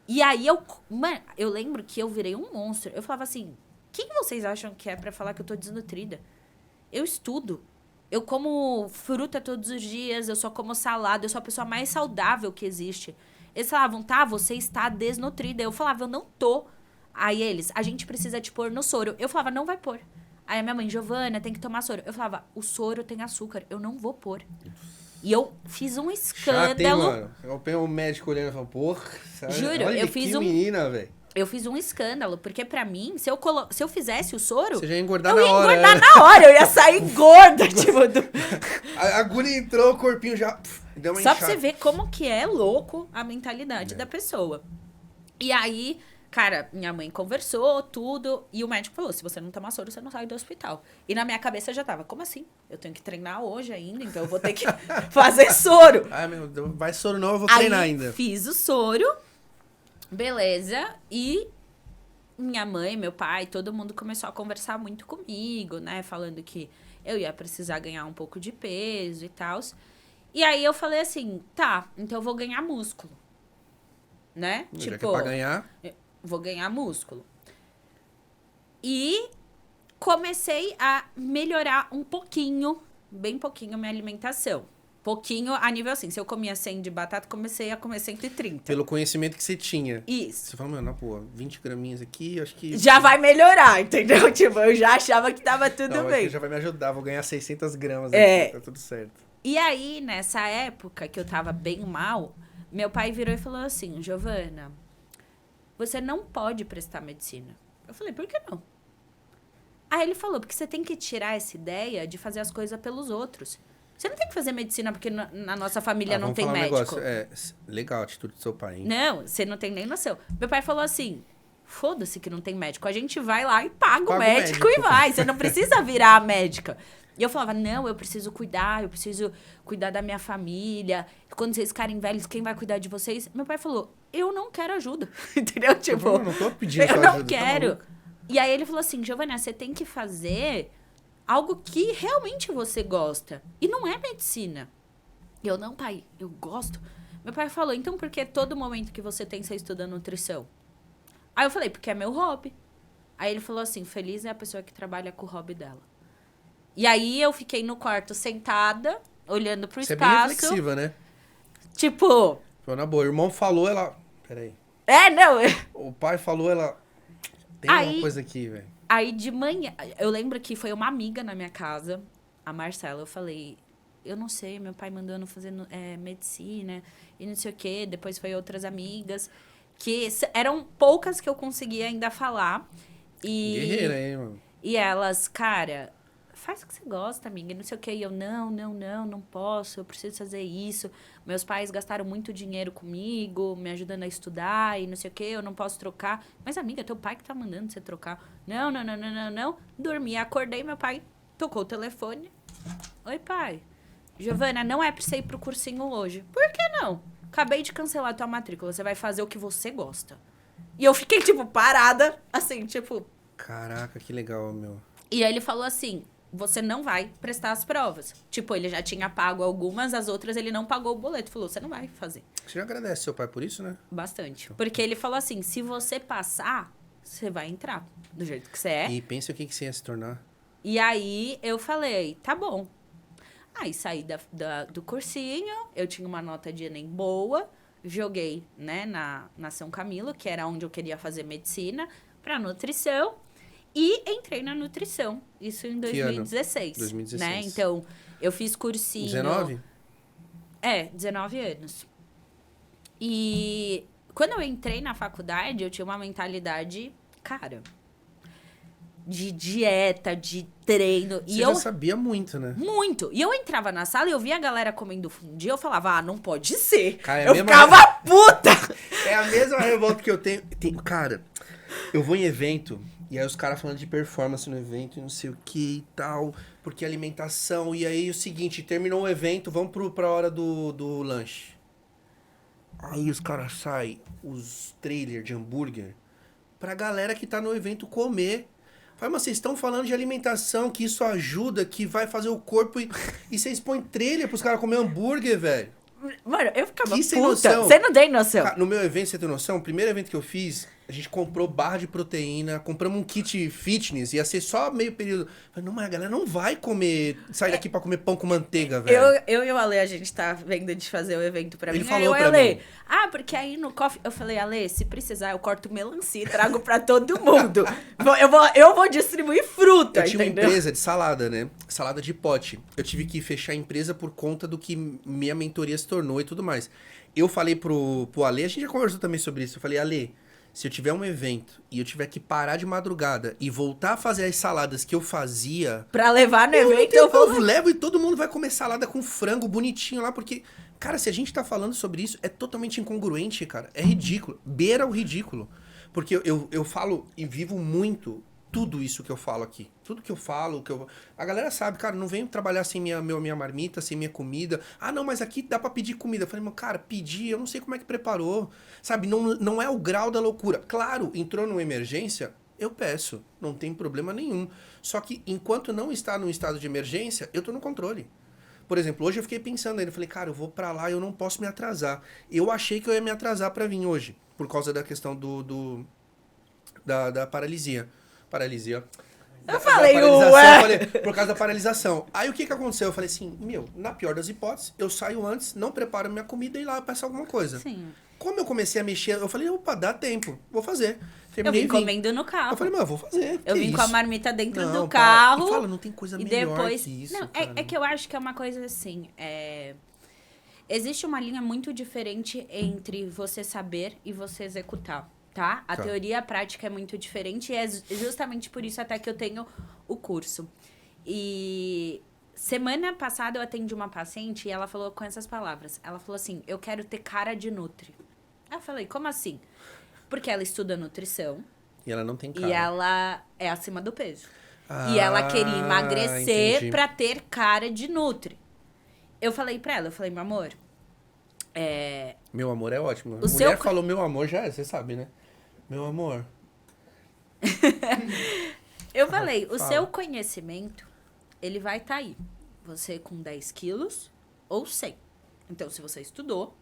E aí eu lembro que eu virei um monstro. Eu falava assim, o que vocês acham que é pra falar que eu tô desnutrida? Eu estudo. Eu como fruta todos os dias, eu só como salada, eu sou a pessoa mais saudável que existe. Eles falavam, tá, você está desnutrida. Eu falava, eu não tô. Aí eles, a gente precisa te pôr no soro. Eu falava, não vai pôr. Aí a minha mãe, Giovana, tem que tomar soro. Eu falava, o soro tem açúcar, eu não vou pôr. E eu fiz um escândalo. Chato, hein, mano? Eu pego o médico olhando e falo, porra, juro, olha eu fiz que menina, velho. Eu fiz um escândalo, porque pra mim, se eu fizesse o soro... Você já ia engordar eu na ia hora. engordar na hora, eu ia sair gorda, tipo... A agulha entrou, o corpinho já... deu uma Só inchada. pra você ver como que é louco a mentalidade da pessoa. E aí, Cara, minha mãe conversou, tudo, e o médico falou, se você não tomar soro, você não sai do hospital. E na minha cabeça já tava, como assim? Eu tenho que treinar hoje ainda, então eu vou ter que fazer soro. Ai, meu Deus, vai soro não, eu vou treinar ainda. Fiz o soro, beleza, e minha mãe, meu pai, todo mundo começou a conversar muito comigo, né? Falando que eu ia precisar ganhar um pouco de peso e tal. E aí eu falei assim, tá, então eu vou ganhar músculo. Né? Já tipo, que é pra ganhar. Vou ganhar músculo. E comecei a melhorar um pouquinho, bem pouquinho, minha alimentação. Pouquinho a nível assim, se eu comia 100 de batata, comecei a comer 130. Pelo conhecimento que você tinha. Isso. Você fala, mano, na boa, 20 graminhas aqui, acho que... Já vai melhorar, entendeu? Tipo, eu já achava que tava tudo não, bem. já vai me ajudar, vou ganhar 600 gramas É. aqui, tá tudo certo. E aí, nessa época que eu tava bem mal, meu pai virou e falou assim, Giovana, você não pode prestar medicina. Eu falei, por que não? Aí ele falou, porque você tem que tirar essa ideia de fazer as coisas pelos outros. Você não tem que fazer medicina porque na nossa família não tem médico. Negócio. É, legal a atitude do seu pai, hein? Não, você não tem nem noção. Meu pai falou assim, foda-se que não tem médico. A gente vai lá e paga o médico e vai. Você não precisa virar a médica. E eu falava, não, eu preciso cuidar da minha família. Quando vocês ficarem velhos, quem vai cuidar de vocês? Meu pai falou, eu não quero ajuda. Entendeu? Tipo, eu não tô pedindo eu sua não ajuda, quero. Tá E aí ele falou assim, Giovana, você tem que fazer algo que realmente você gosta. E não é medicina. E eu, não, pai, eu gosto. Meu pai falou, então por que todo momento que você tem, você estuda nutrição? Aí eu falei, porque é meu hobby. Aí ele falou assim, feliz é a pessoa que trabalha com o hobby dela. E aí eu fiquei no quarto sentada, olhando pro espaço. Você é bem reflexiva, né? Tipo... Foi na boa, o irmão falou, ela... Peraí. Não... O pai falou, ela... Tem uma coisa aqui, velho. Aí de manhã... Eu lembro que foi uma amiga na minha casa, a Marcela. Eu falei, eu não sei, meu pai mandando fazer medicina e não sei o quê. Depois foi outras amigas. Que eram poucas que eu conseguia ainda falar. E... Guerreira, hein, mano? E elas, cara... Faz o que você gosta, amiga, não sei o que. E eu, não posso, eu preciso fazer isso. Meus pais gastaram muito dinheiro comigo, me ajudando a estudar e não sei o que, eu não posso trocar. Mas, amiga, teu pai que tá mandando você trocar. Não. Dormi, acordei, meu pai tocou o telefone. Oi, pai. Giovana, não é pra você ir pro cursinho hoje. Por que não? Acabei de cancelar tua matrícula, você vai fazer o que você gosta. E eu fiquei, tipo, parada, assim, tipo... Caraca, que legal, meu. E aí ele falou assim... Você não vai prestar as provas. Tipo, ele já tinha pago algumas, as outras ele não pagou o boleto. Falou, você não vai fazer. Você já agradece seu pai por isso, né? Bastante. Porque ele falou assim, se você passar, você vai entrar do jeito que você é. E pensa o que você ia se tornar. E aí eu falei, tá bom. Aí saí do cursinho, eu tinha uma nota de Enem boa, joguei, né, na São Camilo, que era onde eu queria fazer medicina, pra nutrição. E entrei na nutrição, isso em 2016. 2016. Né? Então, eu fiz cursinho... 19? 19 anos. E quando eu entrei na faculdade, eu tinha uma mentalidade, cara, de dieta, de treino. Você já sabia muito, né? Muito. E eu entrava na sala e eu via a galera comendo fundi, eu falava, não pode ser. Cara, eu ficava puta! É a mesma revolta que eu tenho. Cara, eu vou em evento... E aí os caras falando de performance no evento e não sei o que e tal, porque alimentação. E aí o seguinte, terminou o evento, vamos pra hora do lanche. Aí os caras saem, os trailers de hambúrguer, pra galera que tá no evento comer. Fala, mas vocês estão falando de alimentação, que isso ajuda, que vai fazer o corpo... E vocês põem trailer pros caras comer hambúrguer, velho. Mano, eu ficava sem puta. noção. Você não tem noção. No meu evento, você tem noção? O primeiro evento que eu fiz, a gente comprou barra de proteína, compramos um kit fitness, ia ser só meio período. Falei, não, mas a galera não vai sair daqui pra comer pão com manteiga, velho. Eu e o Ale, a gente tá vendo de fazer o evento pra mim. Ele falou pra Ale, mim. Porque aí no coffee... Eu falei, Ale, se precisar, eu corto melancia e trago pra todo mundo. eu vou distribuir fruta, Eu tinha uma entendeu? empresa de salada, né? Salada de pote. Eu tive que fechar a empresa por conta do que minha mentoria se tornou e tudo mais. Eu falei pro Ale, a gente já conversou também sobre isso. Eu falei, Ale, se eu tiver um evento e eu tiver que parar de madrugada e voltar a fazer as saladas que eu fazia... Pra levar no evento, eu vou... Eu levo e todo mundo vai comer salada com frango bonitinho lá, porque... Cara, se a gente tá falando sobre isso, é totalmente incongruente, cara. É ridículo. Beira o ridículo. Porque eu falo e vivo muito tudo isso que eu falo aqui. Tudo que eu falo, a galera sabe, cara, não venho trabalhar sem minha marmita, sem minha comida. Ah, não, mas aqui dá pra pedir comida. Eu falei, meu, cara, pedir, eu não sei como é que preparou. Sabe, não é o grau da loucura. Claro, entrou numa emergência, eu peço, não tem problema nenhum. Só que enquanto não está num estado de emergência, eu tô no controle. Por exemplo, hoje eu fiquei pensando ainda, eu falei, cara, eu vou pra lá, eu não posso me atrasar. Eu achei que eu ia me atrasar pra vir hoje, por causa da questão da paralisia. Paralisia. Eu falei, paralisação, ué! eu falei, por causa da paralisação. Aí o que aconteceu? Eu falei assim, meu, na pior das hipóteses, eu saio antes, não preparo minha comida e lá eu peço alguma coisa. Sim. Como eu comecei a mexer, eu falei, opa, dá tempo, vou fazer. Eu vim comendo no carro. Eu falei, mano, vou fazer. Eu vim isso? com a marmita dentro Não, do carro. E fala, não tem coisa e melhor depois... que isso, Não, cara. é que eu acho que é uma coisa assim, existe uma linha muito diferente entre você saber e você executar, tá? A Tá. teoria e a prática é muito diferente e é justamente por isso até que eu tenho o curso. E semana passada eu atendi uma paciente e ela falou com essas palavras. Ela falou assim, eu quero ter cara de nutri. Eu falei, como assim? Porque ela estuda nutrição E ela não tem cara. e ela é acima do peso. Ah, E ela queria emagrecer entendi. pra ter cara de nutri. Eu falei pra ela, meu amor, Meu amor é ótimo. O Mulher seu- falou meu amor, já é, você sabe, né? Meu amor. eu falei, o Fala. seu conhecimento, ele vai estar aí. Você com 10 quilos ou 100. Então, se você estudou,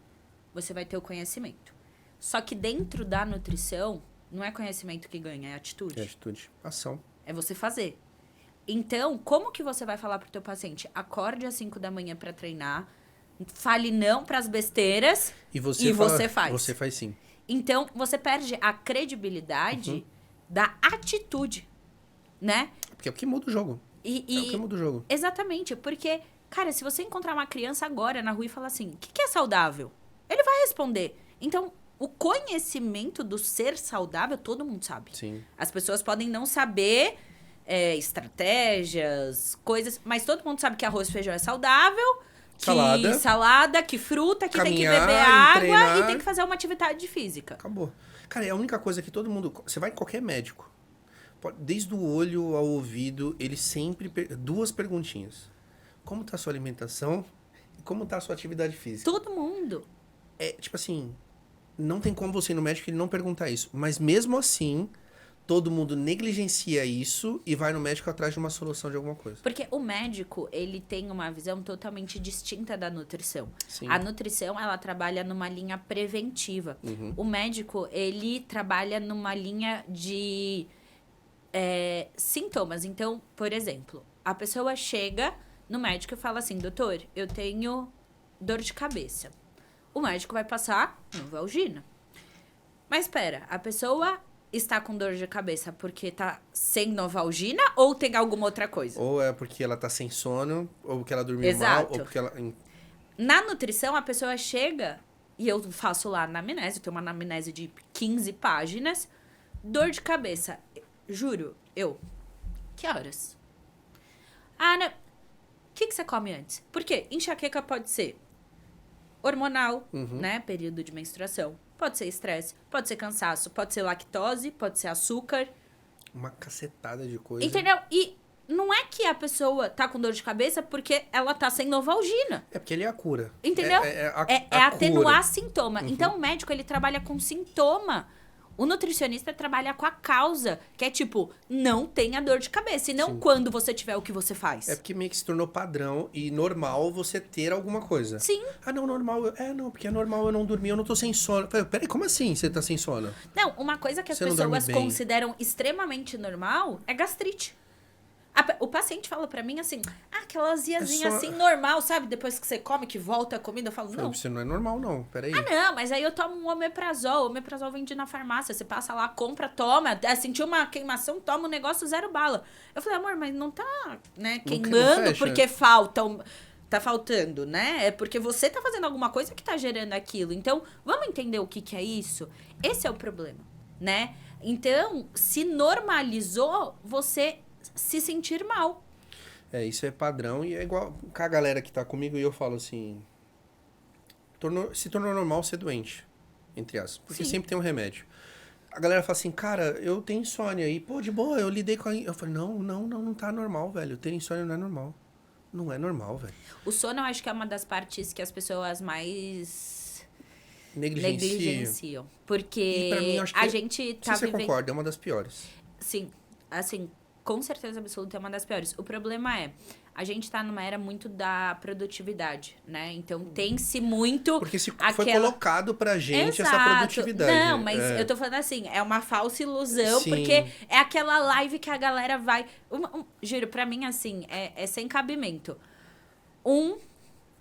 você vai ter o conhecimento. Só que dentro da nutrição, não é conhecimento que ganha, é atitude. É atitude. Ação. É você fazer. Então, como que você vai falar pro teu paciente? Acorde às 5 da manhã pra treinar, fale não pras besteiras E você, e você faz. Você faz sim. Então, você perde a credibilidade da atitude, né? Porque é o que muda o jogo. É o que muda o jogo. Exatamente, porque, cara, se você encontrar uma criança agora na rua e falar assim, o que é saudável? Ele vai responder. Então, o conhecimento do ser saudável, todo mundo sabe. Sim. As pessoas podem não saber estratégias, coisas, mas todo mundo sabe que arroz e feijão é saudável, que salada, que fruta, que tem que Caminhar, beber água treinar. e tem que fazer uma atividade física. Acabou. Cara, é a única coisa que todo mundo... Você vai em qualquer médico. Desde o olho ao ouvido, ele sempre... Duas perguntinhas. Como tá a sua alimentação? E como tá a sua atividade física? Todo mundo. É, tipo assim... Não tem como você ir no médico e ele não perguntar isso. Mas mesmo assim... Todo mundo negligencia isso e vai no médico atrás de uma solução de alguma coisa. Porque o médico, ele tem uma visão totalmente distinta da nutrição. Sim. A nutrição, ela trabalha numa linha preventiva. O médico, ele trabalha numa linha de sintomas. Então, por exemplo, a pessoa chega no médico e fala assim, doutor, eu tenho dor de cabeça. O médico vai passar Novalgina. Mas espera, a pessoa está com dor de cabeça porque tá sem Novalgina ou tem alguma outra coisa? Ou é porque ela tá sem sono, ou porque ela dormiu Exato. mal, ou porque ela... Na nutrição, a pessoa chega, e eu faço lá na anamnese, eu tenho uma anamnese de 15 páginas, dor de cabeça. Juro, que horas? Ah, né? O que você come antes? Porque enxaqueca pode ser hormonal, né? Período de menstruação. Pode ser estresse, pode ser cansaço, pode ser lactose, pode ser açúcar. Uma cacetada de coisa. Entendeu? E não é que a pessoa tá com dor de cabeça porque ela tá sem Novalgina. É porque ele é a cura. Entendeu? É atenuar cura. sintoma. Então, o médico, ele trabalha com sintoma. O nutricionista trabalha com a causa, que é tipo, não tenha dor de cabeça. E não Sim. quando você tiver o que você faz. É porque meio que se tornou padrão e normal você ter alguma coisa. Sim. Ah, não, normal. Não, porque é normal eu não dormir, eu não tô sem sono. Peraí, como assim você tá sem sono? Não, uma coisa que as Você não dorme pessoas bem. consideram extremamente normal é gastrite. O paciente fala pra mim assim, aquela aziazinha É só- assim, normal, sabe? Depois que você come, que volta a comida, eu falo, não. Você não é normal, não. Peraí. Ah, não, mas aí eu tomo um omeprazol. O omeprazol vende na farmácia. Você passa lá, compra, toma. Sentiu uma queimação, toma um negócio, 0 bala. Eu falei, amor, mas não tá, né, queimando fecha. porque tá faltando, né? É porque você tá fazendo alguma coisa que tá gerando aquilo. Então, vamos entender o que é isso? Esse é o problema, né? Então, se normalizou você se sentir mal. Isso é padrão e é igual com a galera que tá comigo e eu falo assim... Se tornou normal ser doente, entre aspas. Porque Sim. sempre tem um remédio. a galera fala assim, cara, eu tenho insônia. E, pô, de boa, eu lidei com a... Eu falei, não tá normal, velho. Ter insônia não é normal. Não é normal, velho. O sono eu acho que é uma das partes que as pessoas mais Negligenciam. Porque E pra mim, eu acho que a gente tá se você vivendo... concorda, é uma das piores. Sim, assim, com certeza absoluta é uma das piores. O problema é, a gente tá numa era muito da produtividade, né? Então tem-se muito Porque se aquela... foi colocado pra gente essa Exato. produtividade. Não, mas eu tô falando assim, é uma falsa ilusão, Sim. porque é aquela live que a galera vai... Juro, pra mim, assim, é sem cabimento.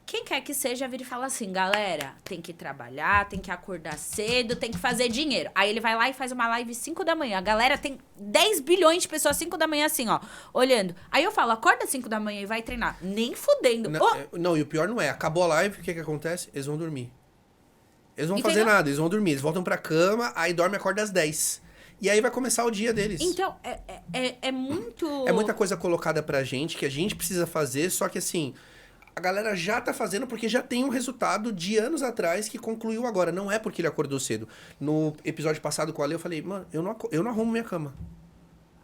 Quem quer que seja vir e fala assim, galera, tem que trabalhar, tem que acordar cedo, tem que fazer dinheiro. Aí ele vai lá e faz uma live 5 da manhã. A galera tem 10 bilhões de pessoas 5 da manhã assim, ó, olhando. Aí eu falo, acorda 5 da manhã e vai treinar. Nem fudendo. Não, e o pior não é, acabou a live, o que acontece? Eles vão dormir. Eles vão Entendeu? fazer nada, eles vão dormir. Eles voltam pra cama, aí dorme e acorda às 10. E aí vai começar o dia deles. Então, é muito... É muita coisa colocada pra gente, que a gente precisa fazer, só que assim... A galera já tá fazendo porque já tem um resultado de anos atrás que concluiu agora. Não é porque ele acordou cedo. No episódio passado com a Ale, eu falei, mano, eu não arrumo minha cama.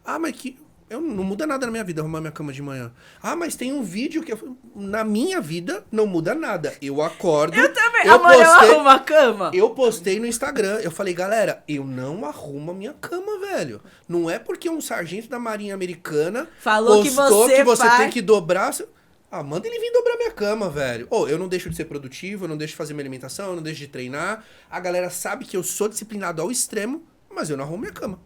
Ah, mas que... não muda nada na minha vida arrumar minha cama de manhã. Ah, mas tem um vídeo que... Na minha vida, não muda nada. Eu acordo... Eu também. Eu arrumo a cama. Eu postei no Instagram. Eu falei, galera, eu não arrumo a minha cama, velho. Não é porque um sargento da Marinha Americana falou que você tem que dobrar... Ah, manda ele vir dobrar minha cama, velho. Eu não deixo de ser produtivo, eu não deixo de fazer minha alimentação, eu não deixo de treinar. A galera sabe que eu sou disciplinado ao extremo, mas eu não arrumo minha cama.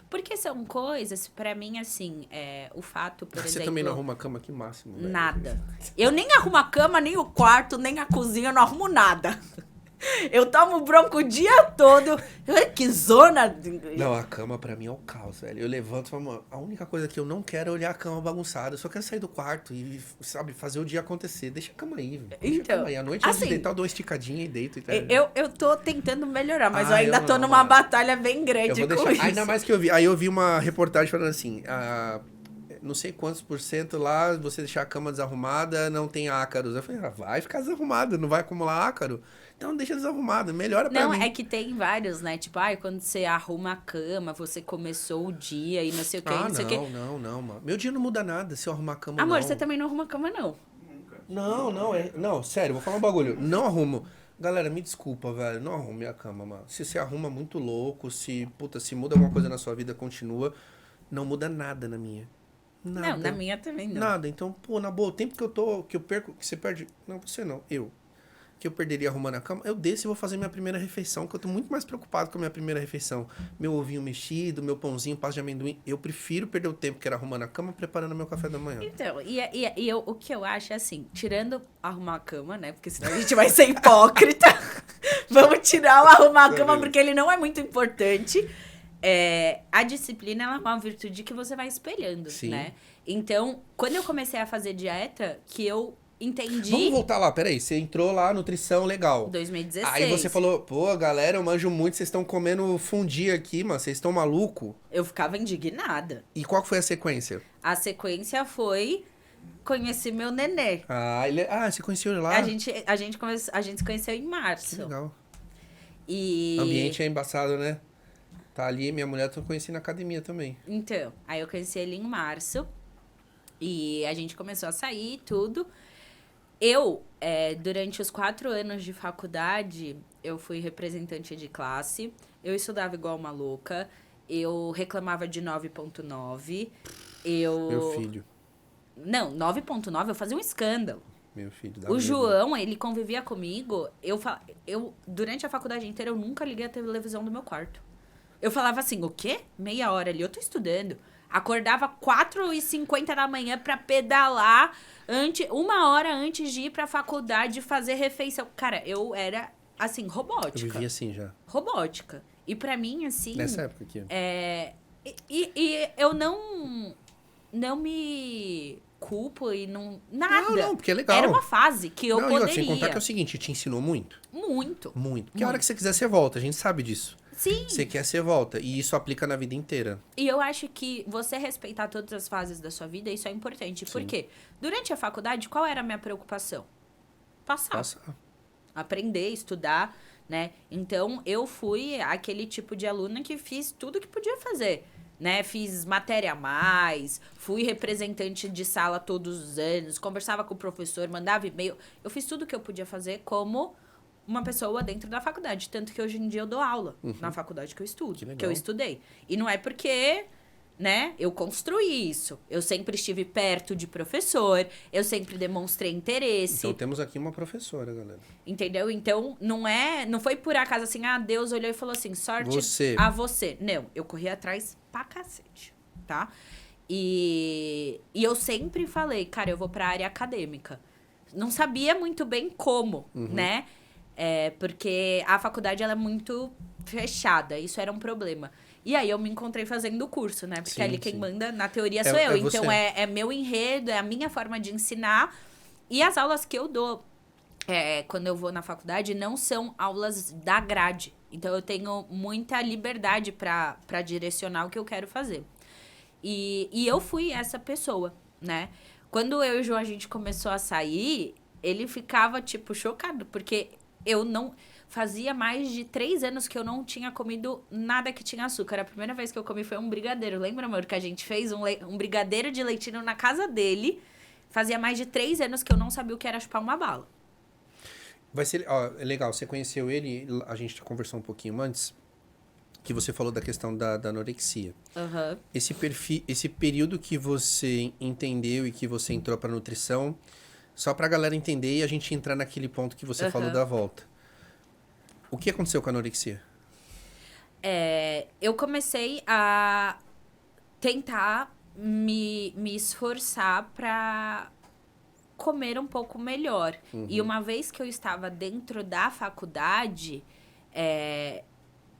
Porque são coisas, pra mim, assim, o fato, por exemplo... Você também não arruma a cama, que máximo, velho. Nada. Eu nem arrumo a cama, nem o quarto, nem a cozinha, eu não arrumo nada. Eu tomo bronco o dia todo. Que zona... Não, a cama pra mim é o caos, velho. Eu levanto e falo, mano, a única coisa que eu não quero é olhar a cama bagunçada. Eu só quero sair do quarto e, sabe, fazer o dia acontecer. Deixa a cama aí, velho. Deixa a cama aí. À noite, antes de deitar, eu dou uma esticadinha e deito. Eu tô tentando melhorar, mas eu ainda tô numa batalha bem grande com isso. Ainda mais que eu vi. Aí eu vi uma reportagem falando assim, não sei quantos % lá, você deixar a cama desarrumada, não tem ácaros. Eu falei, vai ficar desarrumada, não vai acumular ácaro. Então deixa desarrumado, melhora pra mim. Não, é que tem vários, né? Tipo, quando você arruma a cama, você começou o dia e não sei o que, não sei o que. Não, mano. Meu dia não muda nada se eu arrumar a cama, Amor, não. você também não arruma a cama, não. Não, sério, vou falar um bagulho. Não arrumo. Galera, me desculpa, velho. Não arrume a cama, mano. Se você arruma muito louco, se muda alguma coisa na sua vida, continua. Não muda nada na minha. Nada. Não, na minha também não. Nada. Então, na boa, o tempo que eu perco, que você perde... Não, você não, eu. Que eu perderia arrumando a cama, eu desço e vou fazer minha primeira refeição, que eu tô muito mais preocupado com a minha primeira refeição. Meu ovinho mexido, meu pãozinho, pasta de amendoim. Eu prefiro perder o tempo que era arrumando a cama, preparando meu café da manhã. Então, o que eu acho é assim, tirando arrumar a cama, né? Porque senão a gente vai ser hipócrita. Vamos tirar o arrumar a cama, porque ele não é muito importante. A disciplina, ela é uma virtude que você vai espelhando, Sim. né? Então, quando eu comecei a fazer dieta, que eu entendi... Vamos voltar lá, peraí. Você entrou lá, nutrição, legal. 2016. Aí você falou, pô, galera, eu manjo muito, vocês estão comendo fundi aqui, mano, vocês estão maluco? Eu ficava indignada. E qual que foi a sequência? A sequência foi... Conheci meu nenê. Você conheceu ele lá? A gente se conheceu em março. Que legal. E... O ambiente é embaçado, né? Tá ali, minha mulher eu conheci na academia também. Então, aí eu conheci ele em março. E a gente começou a sair e tudo. Eu, durante os 4 anos de faculdade, eu fui representante de classe. Eu estudava igual uma louca. Eu reclamava de 9.9. Meu filho. Não, 9.9 eu fazia um escândalo. Meu filho. O João, ele convivia comigo. Durante a faculdade inteira, eu nunca liguei a televisão do meu quarto. Eu falava assim, o quê? Meia hora ali, eu tô estudando. Acordava 4h50 da manhã pra pedalar 1 hora antes de ir pra faculdade fazer refeição. Cara, eu era, assim, robótica. Eu vivia assim já. Robótica. E pra mim, assim... Nessa época aqui. E eu não me culpo e não... Nada. Não, porque é legal. Era uma fase que eu poderia. Sem contar que é o seguinte, te ensinou muito. Muito. Muito. Porque a hora que você quiser, você volta. A gente sabe disso. Sim. Você quer, você volta. E isso aplica na vida inteira. E eu acho que você respeitar todas as fases da sua vida, isso é importante. Por quê? Durante a faculdade, qual era a minha preocupação? Passar. Aprender, estudar. né? Então, eu fui aquele tipo de aluna que fiz tudo que podia fazer, né? Fiz matéria a mais, fui representante de sala todos os anos, conversava com o professor, mandava e-mail. Eu fiz tudo que eu podia fazer como uma pessoa dentro da faculdade. Tanto que hoje em dia eu dou aula na faculdade que eu estudo, que eu estudei. E não é porque, né, eu construí isso. Eu sempre estive perto de professor, eu sempre demonstrei interesse. Então temos aqui uma professora, galera. Entendeu? Então, não foi por acaso assim, Deus olhou e falou assim, sorte a você. Não, eu corri atrás pra cacete, tá? E eu sempre falei, cara, eu vou pra área acadêmica. Não sabia muito bem como, né? Porque a faculdade, ela é muito fechada, isso era um problema. E aí eu me encontrei fazendo o curso, né? Porque ali quem manda na teoria sou eu. Então é meu enredo, é a minha forma de ensinar. E as aulas que eu dou quando eu vou na faculdade não são aulas da grade. Então eu tenho muita liberdade pra direcionar o que eu quero fazer. E eu fui essa pessoa, né? Quando eu e o João a gente começou a sair, ele ficava, tipo, chocado. Porque eu não... Fazia mais de 3 anos que eu não tinha comido nada que tinha açúcar. A primeira vez que eu comi foi um brigadeiro. Lembra, amor, que a gente fez um brigadeiro de leitinho na casa dele? Fazia mais de 3 anos que eu não sabia o que era chupar uma bala. Vai ser... Ó, é legal, você conheceu ele, a gente conversou um pouquinho antes, que você falou da questão da anorexia. Esse período que você entendeu e que você entrou pra nutrição, só pra galera entender e a gente entrar naquele ponto que você falou da volta. O que aconteceu com a anorexia? Eu comecei a tentar me esforçar pra comer um pouco melhor. E uma vez que eu estava dentro da faculdade,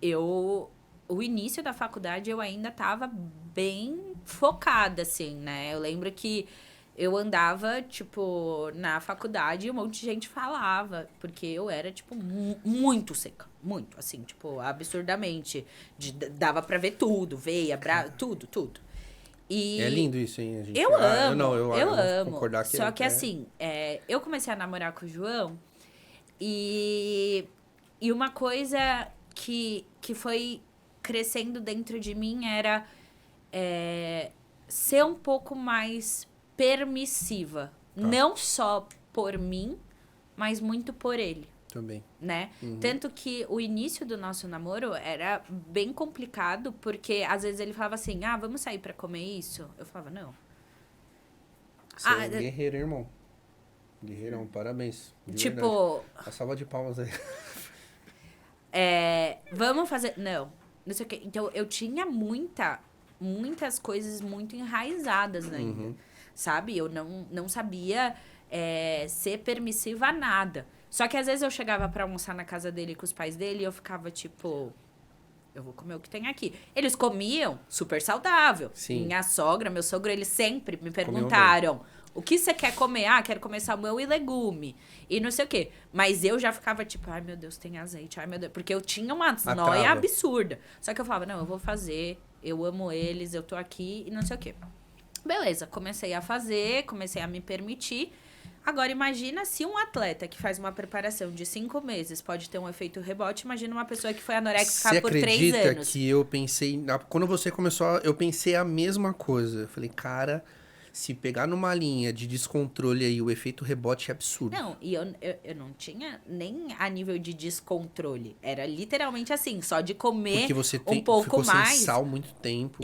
o início da faculdade eu ainda estava bem focada, assim, né? Eu lembro que eu andava, tipo, na faculdade e um monte de gente falava, porque eu era, tipo, muito seca. Muito, assim, tipo, absurdamente. Dava pra ver tudo, veia, tudo. E é lindo isso, hein? Gente... Eu amo, eu amo. Concordar que Só que assim, eu comecei a namorar com o João e uma coisa que foi crescendo dentro de mim era ser um pouco mais permissiva. Não só por mim, mas muito por ele. Também. Né? Tanto que o início do nosso namoro era bem complicado, porque às vezes ele falava assim, vamos sair pra comer isso? Eu falava, não. Você é guerreiro, irmão. Guerreirão, parabéns. Tipo... A salva de palmas aí. Vamos fazer... Não sei o quê. Então, eu tinha muitas coisas muito enraizadas ainda. Sabe? Eu não sabia ser permissiva a nada. Só que às vezes eu chegava pra almoçar na casa dele com os pais dele e eu ficava tipo, eu vou comer o que tem aqui. Eles comiam super saudável. Sim. Minha sogra, meu sogro, eles sempre me perguntaram, o que você quer comer? Quero comer salmão e legume. E não sei o quê. Mas eu já ficava tipo, ai meu Deus, tem azeite, ai meu Deus. Porque eu tinha uma noia absurda. Só que eu falava, não, eu vou fazer, eu amo eles, eu tô aqui e não sei o quê. Beleza, comecei a fazer, comecei a me permitir. Agora, imagina se um atleta que faz uma preparação de 5 meses pode ter um efeito rebote. Imagina uma pessoa que foi anorexica por 3 anos. Você acredita que eu pensei... Quando você começou, eu pensei a mesma coisa. Eu falei, cara, se pegar numa linha de descontrole aí, o efeito rebote é absurdo. Não, e eu não tinha nem a nível de descontrole. Era literalmente assim, só de comer porque você um pouco ficou mais. Sem sal muito tempo,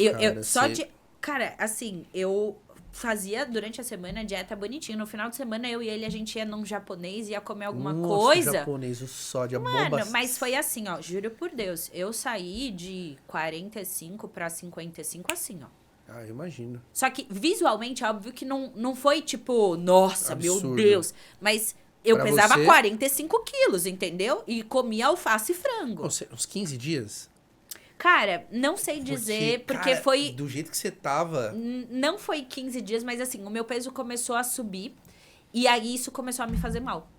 Cara, assim, eu fazia durante a semana dieta bonitinho. No final de semana, eu e ele, a gente ia num japonês, ia comer alguma coisa. O japonês, o sódio, a bomba. Mano, mas foi assim, ó, juro por Deus. Eu saí de 45 pra 55 assim, ó. Eu imagino. Só que, visualmente, óbvio que não foi tipo, nossa, absurdo. Meu Deus. Mas eu pesava 45 quilos, entendeu? E comia alface e frango. Uns 15 dias? Cara, não sei dizer, porque cara, foi... Do jeito que você tava... Não foi 15 dias, mas assim, o meu peso começou a subir. E aí, isso começou a me fazer mal.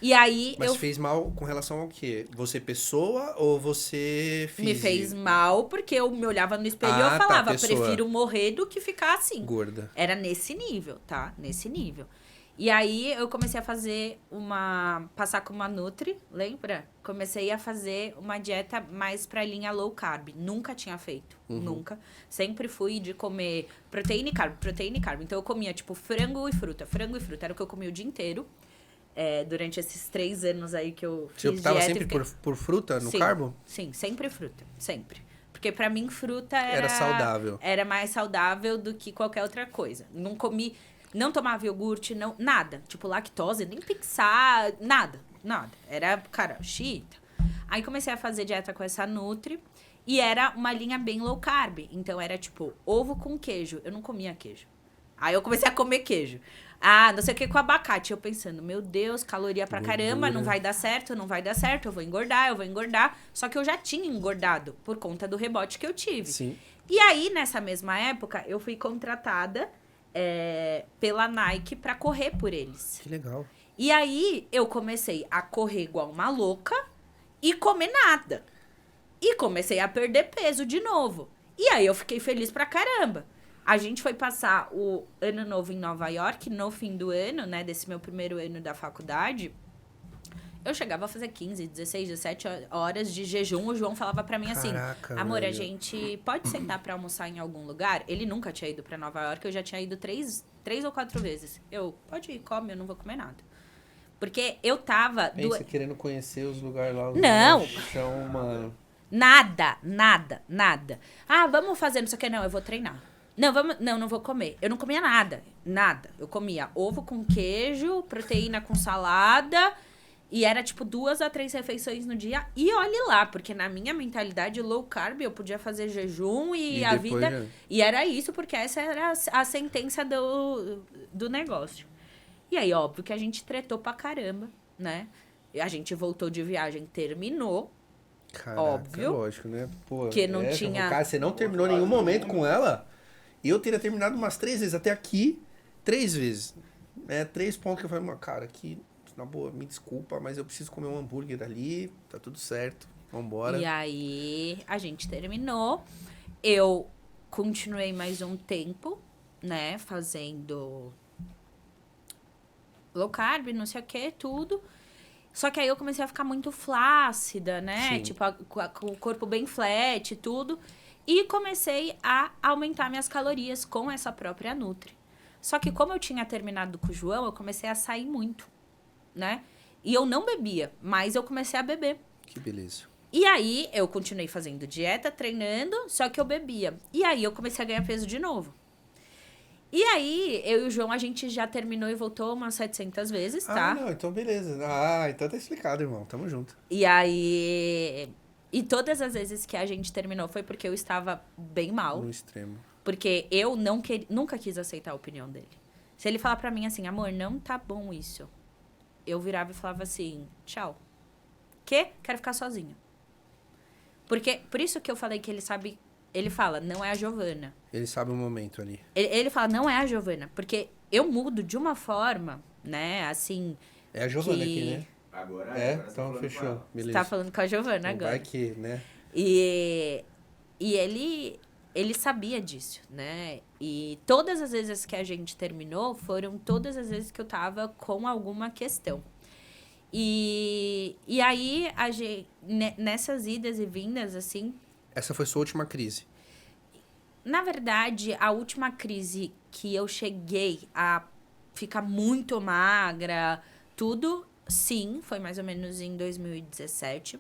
E aí, mas fez mal com relação ao quê? Você pessoa ou você físico? Me fez mal porque eu me olhava no espelho e eu falava, prefiro morrer do que ficar assim. Gorda. Era nesse nível, tá? Nesse nível. E aí eu comecei a fazer passar com uma Nutri, lembra? Comecei a fazer uma dieta mais pra linha low carb. Nunca tinha feito, nunca. Sempre fui de comer proteína e carbo, proteína e carbo. Então eu comia, tipo, frango e fruta. Frango e fruta era o que eu comia o dia inteiro. Durante esses 3 anos aí que eu Você fiz optava dieta. sempre por fruta no Sim, carbo? Sim, sempre fruta, sempre. Porque pra mim fruta Era saudável. Era mais saudável do que qualquer outra coisa. Não comi, não tomava iogurte, não, nada. Tipo lactose, nem pensar, nada. Era, cara, chita. Aí comecei a fazer dieta com essa Nutri e era uma linha bem low carb. Então era tipo ovo com queijo. Eu não comia queijo. Aí eu comecei a comer queijo. Não sei o que com abacate. Eu pensando, meu Deus, caloria pra caramba, não vai dar certo, não vai dar certo, eu vou engordar. Só que eu já tinha engordado por conta do rebote que eu tive. Sim. E aí, nessa mesma época, eu fui contratada pela Nike pra correr por eles. Que legal. E aí, eu comecei a correr igual uma louca e comer nada. E comecei a perder peso de novo. E aí, eu fiquei feliz pra caramba. A gente foi passar o ano novo em Nova York, no fim do ano, né? Desse meu primeiro ano da faculdade. Eu chegava a fazer 15, 16, 17 horas de jejum. O João falava pra mim assim, amor, velho. a gente pode sentar pra almoçar em algum lugar? Ele nunca tinha ido pra Nova York, eu já tinha ido 3 ou 4 vezes. Pode ir, come, eu não vou comer nada. Porque eu tava... Pensa querendo conhecer os lugares lá. Não! Chão, mano. Nada. Vamos fazer não sei o que. Não, eu vou treinar. Não vou comer. Eu não comia nada. Eu comia ovo com queijo, proteína com salada. E era, tipo, 2 a 3 refeições no dia. E olhe lá, porque na minha mentalidade low carb, eu podia fazer jejum e a vida... Já... E era isso, porque essa era a sentença do negócio. E aí, óbvio que a gente tretou pra caramba, né? E a gente voltou de viagem, terminou. Caraca, óbvio. Lógico, né? Pô, que não tinha... Cara, você não terminou nenhum momento com ela? Eu teria terminado umas 3 vezes. Até aqui, 3 vezes. 3 pontos que eu falei, cara, aqui, na boa, me desculpa, mas eu preciso comer um hambúrguer ali, tá tudo certo, vambora. E aí, a gente terminou. Eu continuei mais um tempo, né, fazendo low carb, não sei o que, tudo. Só que aí eu comecei a ficar muito flácida, né? Sim. Tipo, com o corpo bem flat e tudo. E comecei a aumentar minhas calorias com essa própria Nutri. Só que como eu tinha terminado com o João, eu comecei a sair muito, né? E eu não bebia, mas eu comecei a beber. Que beleza. E aí, eu continuei fazendo dieta, treinando, só que eu bebia. E aí, eu comecei a ganhar peso de novo. E aí, eu e o João, a gente já terminou e voltou umas 700 vezes, tá? Ah, não, então beleza. Então tá explicado, irmão. Tamo junto. E aí... E todas as vezes que a gente terminou foi porque eu estava bem mal. No extremo. Porque eu nunca quis aceitar a opinião dele. Se ele falar pra mim assim, amor, não tá bom isso. Eu virava e falava assim, tchau. Quê? Quero ficar sozinha. Por isso que eu falei que ele sabe... Ele fala, não é a Giovana. Ele sabe o momento ali. Ele fala, não é a Giovana. Porque eu mudo de uma forma, né, assim... É a Giovana aqui, né? Agora então fechou. Beleza. Você tá falando com a Giovana agora. Vai que, né? E ele sabia disso, né? E todas as vezes que a gente terminou, foram todas as vezes que eu tava com alguma questão. E aí, nessas idas e vindas, assim... Essa foi sua última crise? Na verdade, a última crise que eu cheguei a ficar muito magra, tudo, sim, foi mais ou menos em 2017.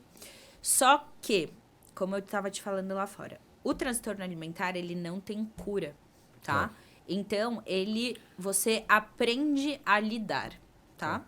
Só que, como eu tava te falando lá fora, o transtorno alimentar, ele não tem cura, tá? Então, você aprende a lidar, tá?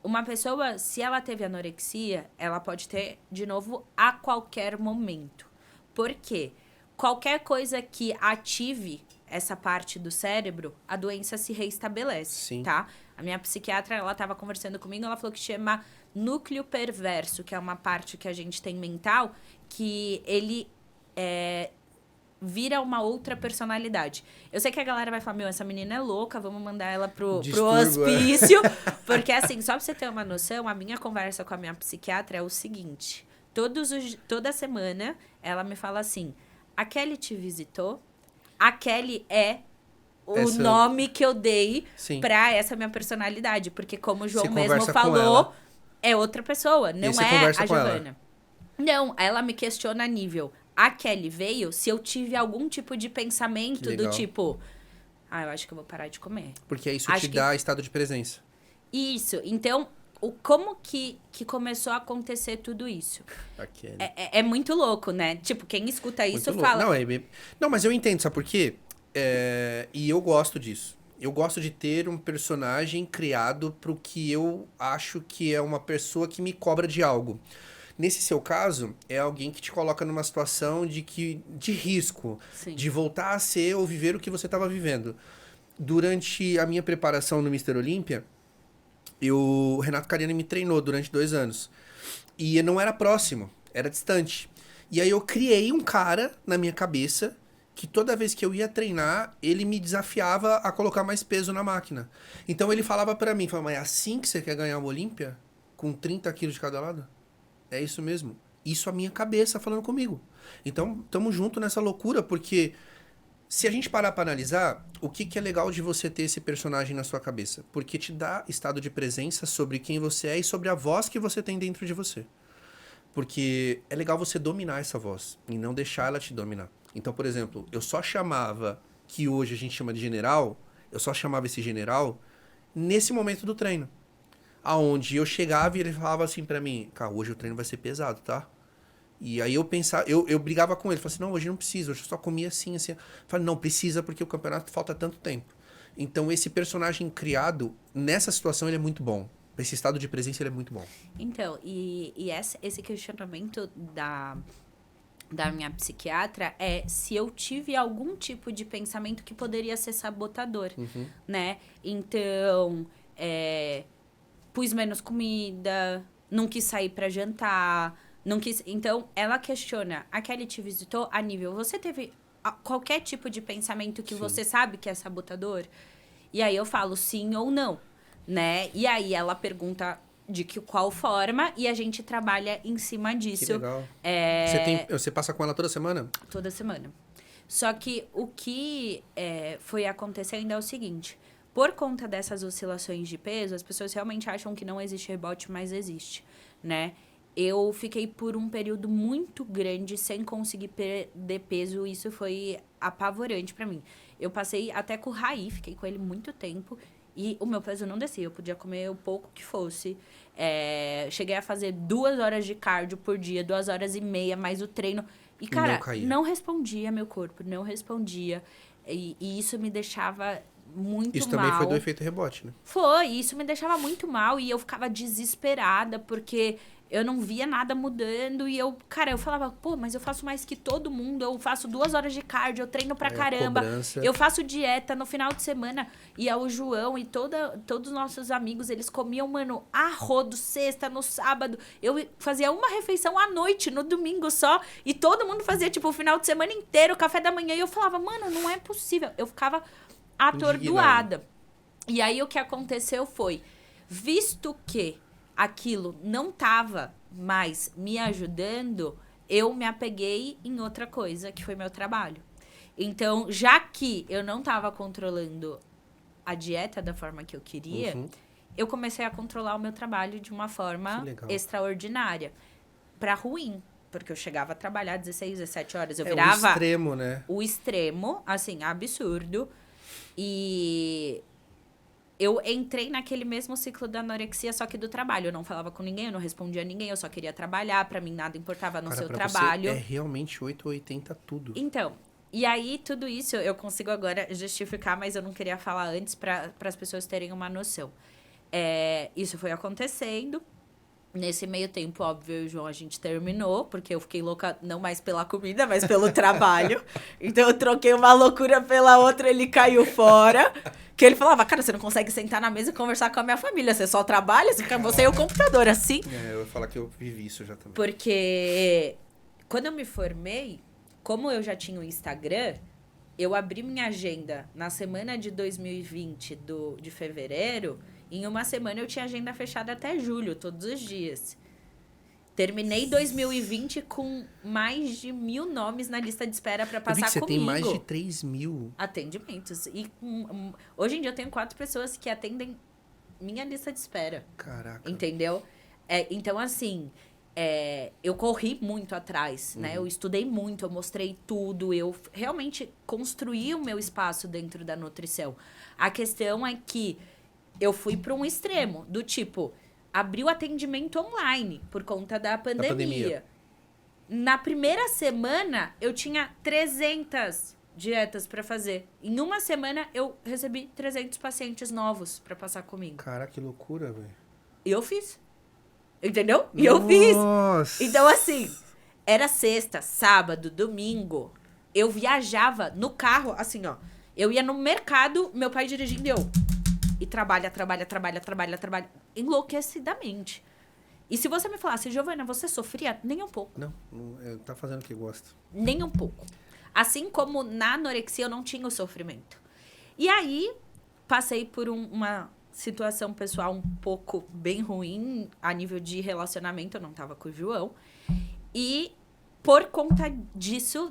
Uma pessoa, se ela teve anorexia, ela pode ter de novo a qualquer momento. Por quê? Qualquer coisa que ative essa parte do cérebro, a doença se reestabelece, Sim. tá? A minha psiquiatra, ela tava conversando comigo, ela falou que chama núcleo perverso, que é uma parte que a gente tem mental, que ele vira uma outra personalidade. Eu sei que a galera vai falar, essa menina é louca, vamos mandar ela pro hospício. Porque assim, só pra você ter uma noção, a minha conversa com a minha psiquiatra é o seguinte. Toda semana, ela me fala assim, a Kelly te visitou? A Kelly é nome que eu dei Sim. pra essa minha personalidade. Porque como o João Você mesmo conversa com falou, ela. é outra pessoa, não você é conversa a com ela? Giovana. Não, ela me questiona a nível. A Kelly veio se eu tive algum tipo de Que pensamento do legal. tipo... Ah, eu acho que eu vou parar de comer. Porque isso Acho te que- dá estado de presença. Isso. Então, como que começou a acontecer tudo isso? Aquele. É muito louco, né? Tipo, quem escuta isso Muito louco. fala... Não, mas eu entendo, sabe por quê? E eu gosto disso. Eu gosto de ter um personagem criado pro que eu acho que é uma pessoa que me cobra de algo. Nesse seu caso, é alguém que te coloca numa situação de risco, Sim. de voltar a ser ou viver o que você estava vivendo. Durante a minha preparação no Mr. Olímpia, o Renato Cariani me treinou durante 2 anos. E não era próximo, era distante. E aí eu criei um cara na minha cabeça que toda vez que eu ia treinar, ele me desafiava a colocar mais peso na máquina. Então ele falava pra mim, mas é assim que você quer ganhar uma Olímpia? Com 30 quilos de cada lado? É isso mesmo. Isso a minha cabeça falando comigo. Então, tamo junto nessa loucura, porque se a gente parar pra analisar, o que é legal de você ter esse personagem na sua cabeça? Porque te dá estado de presença sobre quem você é e sobre a voz que você tem dentro de você. Porque é legal você dominar essa voz e não deixar ela te dominar. Então, por exemplo, eu só chamava, que hoje a gente chama de general, eu só chamava esse general nesse momento do treino. Aonde eu chegava e ele falava assim pra mim, cara, hoje o treino vai ser pesado, tá? E aí eu pensava, eu brigava com ele, falava assim, não, hoje não precisa, hoje eu só comia assim, assim. Eu falei, não, precisa porque o campeonato falta tanto tempo. Então esse personagem criado, nessa situação, ele é muito bom. Esse estado de presença, ele é muito bom. Então, esse questionamento da minha psiquiatra é se eu tive algum tipo de pensamento que poderia ser sabotador, né? Então, pus menos comida, não quis sair pra jantar, não quis... Então, ela questiona, a Kelly te visitou a nível, você teve qualquer tipo de pensamento que Sim. você sabe que é sabotador? E aí eu falo sim ou não, né? E aí ela pergunta de qual forma e a gente trabalha em cima Que disso legal. Você passa com ela toda semana? toda semana. Só que o que foi acontecendo é o seguinte: por conta dessas oscilações de peso, as pessoas realmente acham que não existe rebote, mas existe, né? Eu fiquei por um período muito grande sem conseguir perder peso, isso foi apavorante pra mim. Eu passei até com o Raí, fiquei com ele muito tempo e o meu peso não descia, eu podia comer o pouco que fosse. Cheguei a fazer 2 horas de cardio por dia, 2 horas e meia, mais o treino. E, cara, Não caía. não respondia meu corpo, não respondia. E isso me deixava muito Isso mal. também foi do efeito rebote, né? Foi, isso me deixava muito mal e eu ficava desesperada porque eu não via nada mudando e eu falava, pô, mas eu faço mais que todo mundo, eu faço 2 horas de cardio, eu treino pra Aí a caramba, cobrança. eu faço dieta no final de semana e o João e todos os nossos amigos, eles comiam, mano, a rodo, sexta, no sábado, eu fazia uma refeição à noite, no domingo só, e todo mundo fazia, tipo, o final de semana inteiro, café da manhã, e eu falava, mano, não é possível, eu ficava atordoada. E aí o que aconteceu foi, visto que aquilo não estava mais me ajudando, eu me apeguei em outra coisa, que foi meu trabalho. Então, já que eu não estava controlando a dieta da forma que eu queria, eu comecei a controlar o meu trabalho de uma forma Que legal. extraordinária. Pra ruim, porque eu chegava a trabalhar 16, 17 horas, eu O virava extremo, né? o extremo, assim, absurdo. E eu entrei naquele mesmo ciclo da anorexia, só que do trabalho. Eu não falava com ninguém, eu não respondia a ninguém, eu só queria trabalhar, pra mim nada importava no Cara, seu pra trabalho. você é realmente 8 ou 80 tudo. Então, e aí tudo isso eu consigo agora justificar, mas eu não queria falar antes para as pessoas terem uma noção. Isso foi acontecendo. Nesse meio tempo, óbvio, eu e o João, a gente terminou, porque eu fiquei louca não mais pela comida, mas pelo trabalho. Então, eu troquei uma loucura pela outra, ele caiu fora. Que ele falava, cara, você não consegue sentar na mesa e conversar com a minha família, você só trabalha, você e o computador, assim. Eu ia falar que eu vivi isso já também. Porque quando eu me formei, como eu já tinha o Instagram, eu abri minha agenda na semana de 2020, de fevereiro. Em uma semana eu tinha agenda fechada até julho, todos os dias. Terminei 2020 com mais de 1.000 nomes na lista de espera pra Eu vi passar que você comigo. tem mais de 3.000. Atendimentos. E hoje em dia eu tenho 4 pessoas que atendem minha lista de espera. Caraca. Entendeu? Então, assim, eu corri muito atrás, né? Eu estudei muito, eu mostrei tudo, eu realmente construí o meu espaço dentro da nutrição. A questão é que eu fui para um extremo, do tipo, abri o atendimento online por conta da pandemia. Na primeira semana, eu tinha 300 dietas para fazer. Em uma semana, eu recebi 300 pacientes novos para passar comigo. Cara, que loucura, velho. E eu fiz. Entendeu? E eu fiz. Nossa. Então, assim, era sexta, sábado, domingo. Eu viajava no carro, assim, ó. Eu ia no mercado, meu pai dirigindo e eu. E trabalha. Enlouquecidamente. E se você me falasse, Giovana, você sofria? Nem um pouco. Não, tá fazendo o que gosta. Nem um pouco. Assim como na anorexia eu não tinha o sofrimento. E aí, passei por uma situação pessoal um pouco bem ruim a nível de relacionamento. Eu não tava com o João. E por conta disso,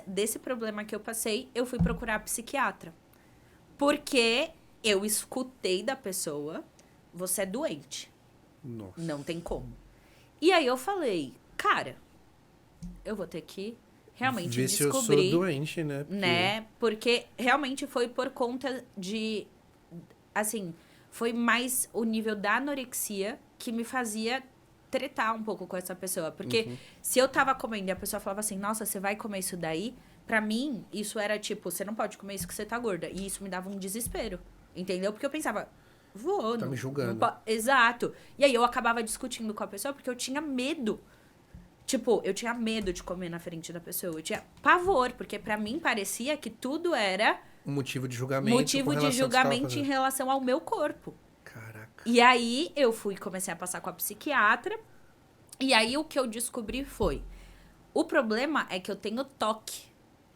desse problema que eu passei, eu fui procurar psiquiatra. Porque eu escutei da pessoa, você é doente. Nossa. Não tem como. E aí eu falei, cara, eu vou ter que realmente Ver se eu descobrir, sou doente, né? né? Porque realmente foi por conta de, assim, foi mais o nível da anorexia que me fazia tretar um pouco com essa pessoa. Porque se eu tava comendo e a pessoa falava assim, nossa, você vai comer isso daí? Pra mim, isso era tipo, você não pode comer isso que você tá gorda. E isso me dava um desespero, entendeu? Porque eu pensava, Tá me julgando. Exato. E aí eu acabava discutindo com a pessoa porque eu tinha medo. Tipo, eu tinha medo de comer na frente da pessoa. Eu tinha pavor, porque pra mim parecia que tudo era Um motivo de julgamento. motivo de julgamento em relação ao meu corpo. Caraca. E aí eu comecei a passar com a psiquiatra. E aí o que eu descobri foi, o problema é que eu tenho TOC.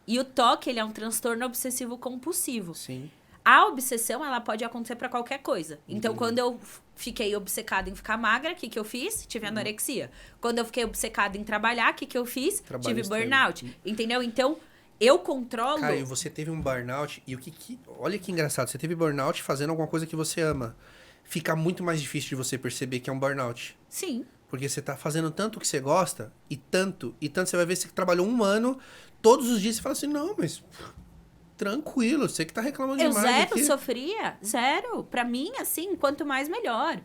E o TOC, ele é um transtorno obsessivo compulsivo. Sim. A obsessão, ela pode acontecer pra qualquer coisa. Então, quando eu fiquei obcecada em ficar magra, o que eu fiz? Tive anorexia. Quando eu fiquei obcecada em trabalhar, o que eu fiz? Trabalho Tive extremo. burnout. Entendeu? Então, eu controlo... Cara, e você teve um burnout, e olha que engraçado, você teve burnout fazendo alguma coisa que você ama. Fica muito mais difícil de você perceber que é um burnout. Sim. Porque você tá fazendo tanto que você gosta, e tanto, você vai ver que você trabalhou um ano, todos os dias você fala assim, não, mas tranquilo, você que tá reclamando Eu demais zero aqui. sofria, zero. Pra mim, assim, quanto mais, melhor.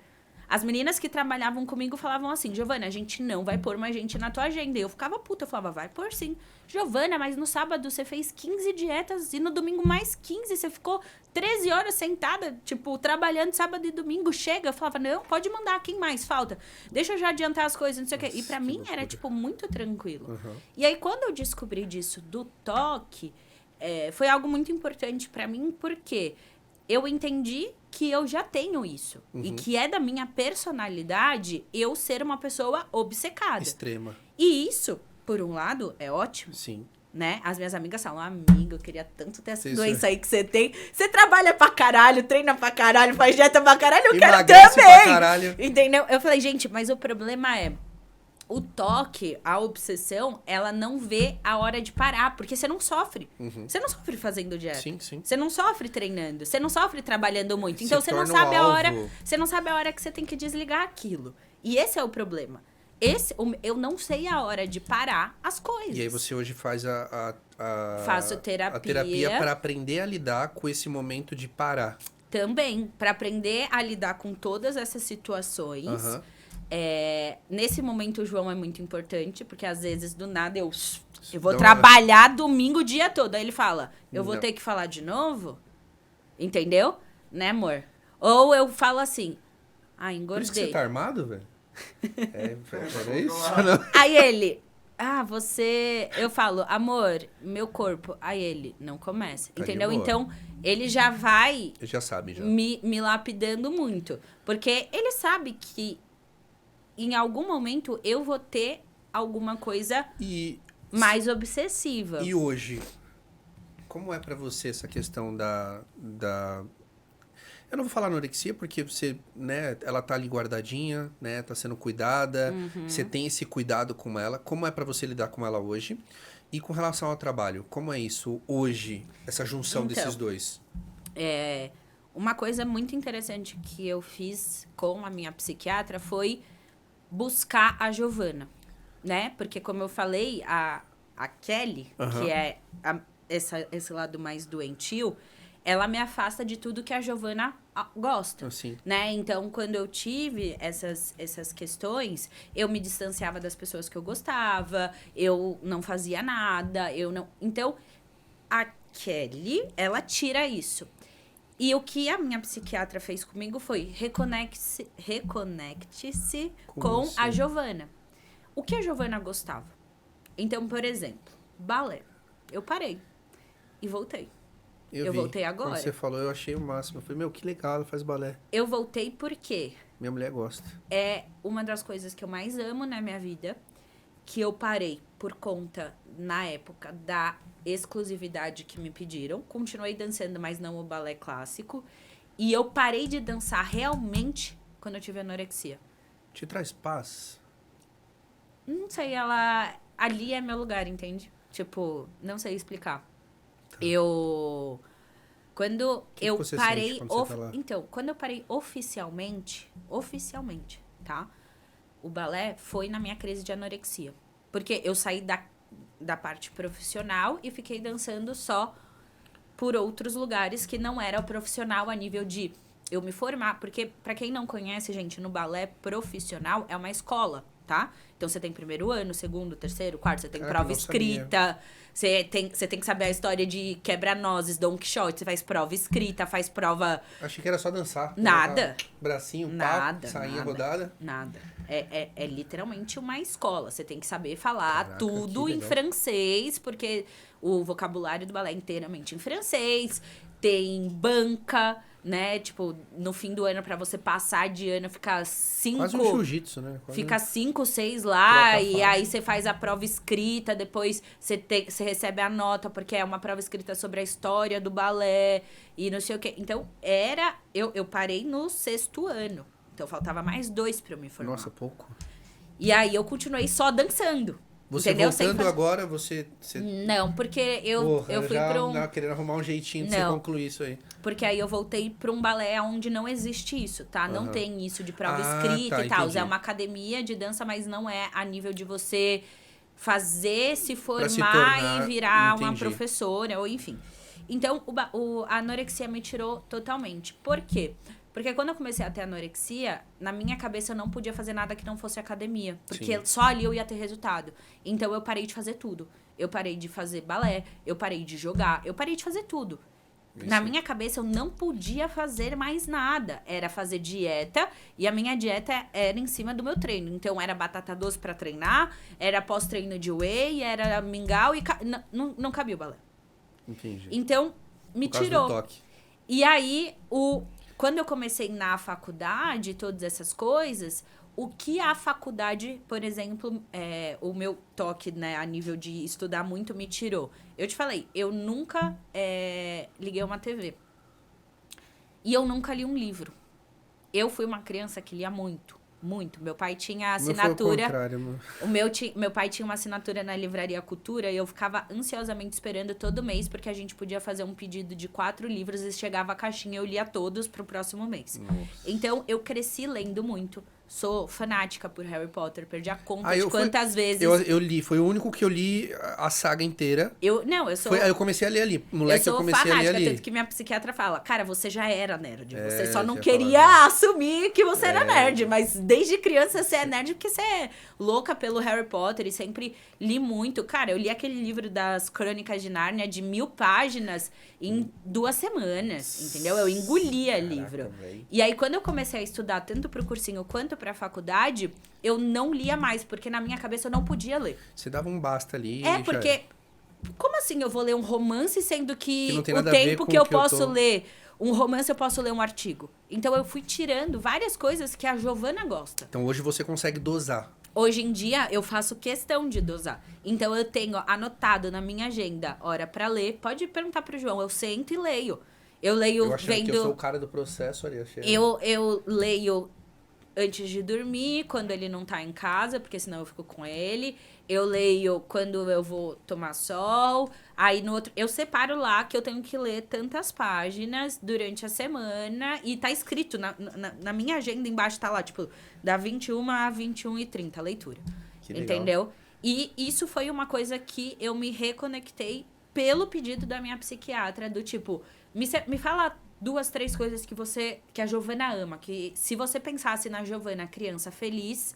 As meninas que trabalhavam comigo falavam assim, Giovana, a gente não vai pôr mais gente na tua agenda. E eu ficava puta, eu falava, vai pôr sim. Giovana, mas no sábado você fez 15 dietas e no domingo mais 15. Você ficou 13 horas sentada, tipo, trabalhando sábado e domingo. Chega, eu falava, não, pode mandar, quem mais falta? Deixa eu já adiantar as coisas, não sei o quê. E pra mim era, tipo, muito tranquilo. E aí, quando eu descobri disso do toque, foi algo muito importante pra mim, porque eu entendi que eu já tenho isso. E que é da minha personalidade eu ser uma pessoa obcecada. Extrema. E isso, por um lado, é ótimo. Sim. Né? As minhas amigas falam, amiga, eu queria tanto ter essa Isso. doença aí que você tem. Você trabalha pra caralho, treina pra caralho, faz dieta pra caralho, eu quero Emagrece também. pra caralho. Entendeu? Eu falei, gente, mas o problema é... O toque, a obsessão, ela não vê a hora de parar, porque você não sofre. Você não sofre fazendo dieta. Sim, sim. Você não sofre treinando, você não sofre trabalhando muito. Se Então você não torna um sabe a hora, alvo. você não sabe a hora que você tem que desligar aquilo. E esse é o problema. Eu não sei a hora de parar as coisas. E aí você hoje faz Faço terapia. a terapia para aprender a lidar com esse momento de parar. Também, para aprender a lidar com todas essas situações. Nesse momento o João é muito importante, porque às vezes do nada eu vou trabalhar domingo o dia todo. Aí ele fala, eu vou ter que falar de novo? Entendeu? Né, amor? Ou eu falo assim, engordei. Por isso que você tá armado, velho? Era isso? Não. Aí ele, eu falo, amor, meu corpo. Aí ele, não começa. Tá de Entendeu? boa. Então, ele já vai Ele já sabe, já. me lapidando muito. Porque ele sabe que em algum momento eu vou ter alguma coisa mais obsessiva. E hoje, como é pra você essa questão da... Eu não vou falar anorexia porque você, né, ela tá ali guardadinha, né, tá sendo cuidada, você tem esse cuidado com ela. Como é pra você lidar com ela hoje? E com relação ao trabalho, como é isso hoje, essa junção desses dois? Uma coisa muito interessante que eu fiz com a minha psiquiatra foi buscar a Giovana, né? Porque, como eu falei, a Kelly, que é esse lado mais doentio, ela me afasta de tudo que a Giovana gosta, Assim. né? Então, quando eu tive essas questões, eu me distanciava das pessoas que eu gostava, eu não fazia nada, eu não... Então, a Kelly, ela tira isso. E o que a minha psiquiatra fez comigo foi reconecte-se com a Giovana. O que a Giovana gostava? Então, por exemplo, balé. Eu parei e voltei. Eu voltei agora. Quando você falou, eu achei o máximo. Eu falei, meu, que legal, ela faz balé. Eu voltei porque Minha mulher gosta. é uma das coisas que eu mais amo na minha vida, que eu parei por conta, na época, da exclusividade que me pediram. Continuei dançando, mas não o balé clássico. E eu parei de dançar realmente quando eu tive anorexia. Te traz paz? Não sei, ela... Ali é meu lugar, entende? Tipo, não sei explicar. Tá. Quando eu parei... Quando você tá lá? Então, quando eu parei oficialmente, tá? O balé foi na minha crise de anorexia. Porque eu saí da parte profissional e fiquei dançando só por outros lugares que não era o profissional a nível de eu me formar. Porque, pra quem não conhece, gente, no balé profissional é uma escola, tá? Então, você tem primeiro ano, segundo, terceiro, quarto, você tem prova escrita, você tem que saber a história de quebra-nozes, Don Quixote, você faz prova escrita, faz prova... Achei que era só dançar. Nada. Bracinho, nada, pá, sainha nada, rodada. Nada. É literalmente uma escola. Você tem que saber falar Caraca, tudo em francês, porque o vocabulário do balé é inteiramente em francês. Tem banca, né? Tipo, no fim do ano, pra você passar de ano, fica 5... Quase um jiu-jitsu, né? Fica 5, 6 lá, Troca e faixa. Aí você faz a prova escrita, depois você recebe a nota, porque é uma prova escrita sobre a história do balé, e não sei o quê. Então, eu parei no 6º ano. Então, faltava mais 2 pra eu me formar. Nossa, pouco. E aí, eu continuei só dançando. Você entendeu? voltando agora, você... Não, porque eu fui pra um... querendo arrumar um jeitinho de você concluir isso aí. Porque aí eu voltei pra um balé onde não existe isso, tá? Não tem isso de prova escrita e tal. Entendi. É uma academia de dança, mas não é a nível de você fazer, se formar tornar, e virar uma entendi. professora, ou enfim. Então, a anorexia me tirou totalmente. Por quê? Porque quando eu comecei a ter anorexia, na minha cabeça eu não podia fazer nada que não fosse academia. Porque só ali eu ia ter resultado. Então eu parei de fazer tudo. Eu parei de fazer balé, eu parei de jogar, eu parei de fazer tudo. Isso. Na minha cabeça eu não podia fazer mais nada. Era fazer dieta, e a minha dieta era em cima do meu treino. Então era batata doce pra treinar, era pós-treino de whey, era mingau e... Não cabia o balé. Entendi. Então, me Por causa tirou. do toque. E aí, quando eu comecei na faculdade, todas essas coisas, o que a faculdade, por exemplo, o meu toque, né, a nível de estudar muito, me tirou. Eu te falei, eu nunca liguei uma TV. E eu nunca li um livro. Eu fui uma criança que lia muito. Muito. Meu pai tinha assinatura. Meu pai tinha uma assinatura na Livraria Cultura e eu ficava ansiosamente esperando todo mês, porque a gente podia fazer um pedido de 4 livros e chegava a caixinha e eu lia todos pro próximo mês. Nossa. Então, eu cresci lendo muito. Sou fanática por Harry Potter, perdi a conta de quantas vezes... Eu li, foi o único que eu li a saga inteira. Eu sou... Aí eu comecei a ler ali, moleque, eu comecei fanática, a ler ali. Tanto que minha psiquiatra fala, cara, você já era nerd, você só não queria assumir que você era nerd, mas desde criança você é nerd porque você é louca pelo Harry Potter e sempre li muito. Cara, eu li aquele livro das Crônicas de Nárnia de 1000 páginas em 2 semanas, entendeu? Eu engolia livro. Véio. E aí, quando eu comecei a estudar tanto pro cursinho quanto pra faculdade, eu não lia mais, porque na minha cabeça eu não podia ler. Você dava um basta ali. Porque... Como assim eu vou ler um romance, sendo que não tem o nada a ver tempo com que eu o que eu posso tô... ler um romance, eu posso ler um artigo? Então, eu fui tirando várias coisas que a Giovana gosta. Então, hoje você consegue dosar. Hoje em dia, eu faço questão de dosar. Então, eu tenho anotado na minha agenda hora pra ler. Pode perguntar pro João, eu sento e leio. Eu leio Eu achando que eu vendo... sou o cara do processo ali. Achei... Eu leio antes de dormir, quando ele não tá em casa, porque senão eu fico com ele. Eu leio quando eu vou tomar sol. Aí no outro. Eu separo lá que eu tenho que ler tantas páginas durante a semana. E tá escrito na minha agenda embaixo, tá lá, tipo, da 21 a 21h30, leitura. Que legal. Entendeu? E isso foi uma coisa que eu me reconectei pelo pedido da minha psiquiatra, do tipo, me fala 2, 3 coisas que a Giovana ama, que se você pensasse na Giovana criança feliz,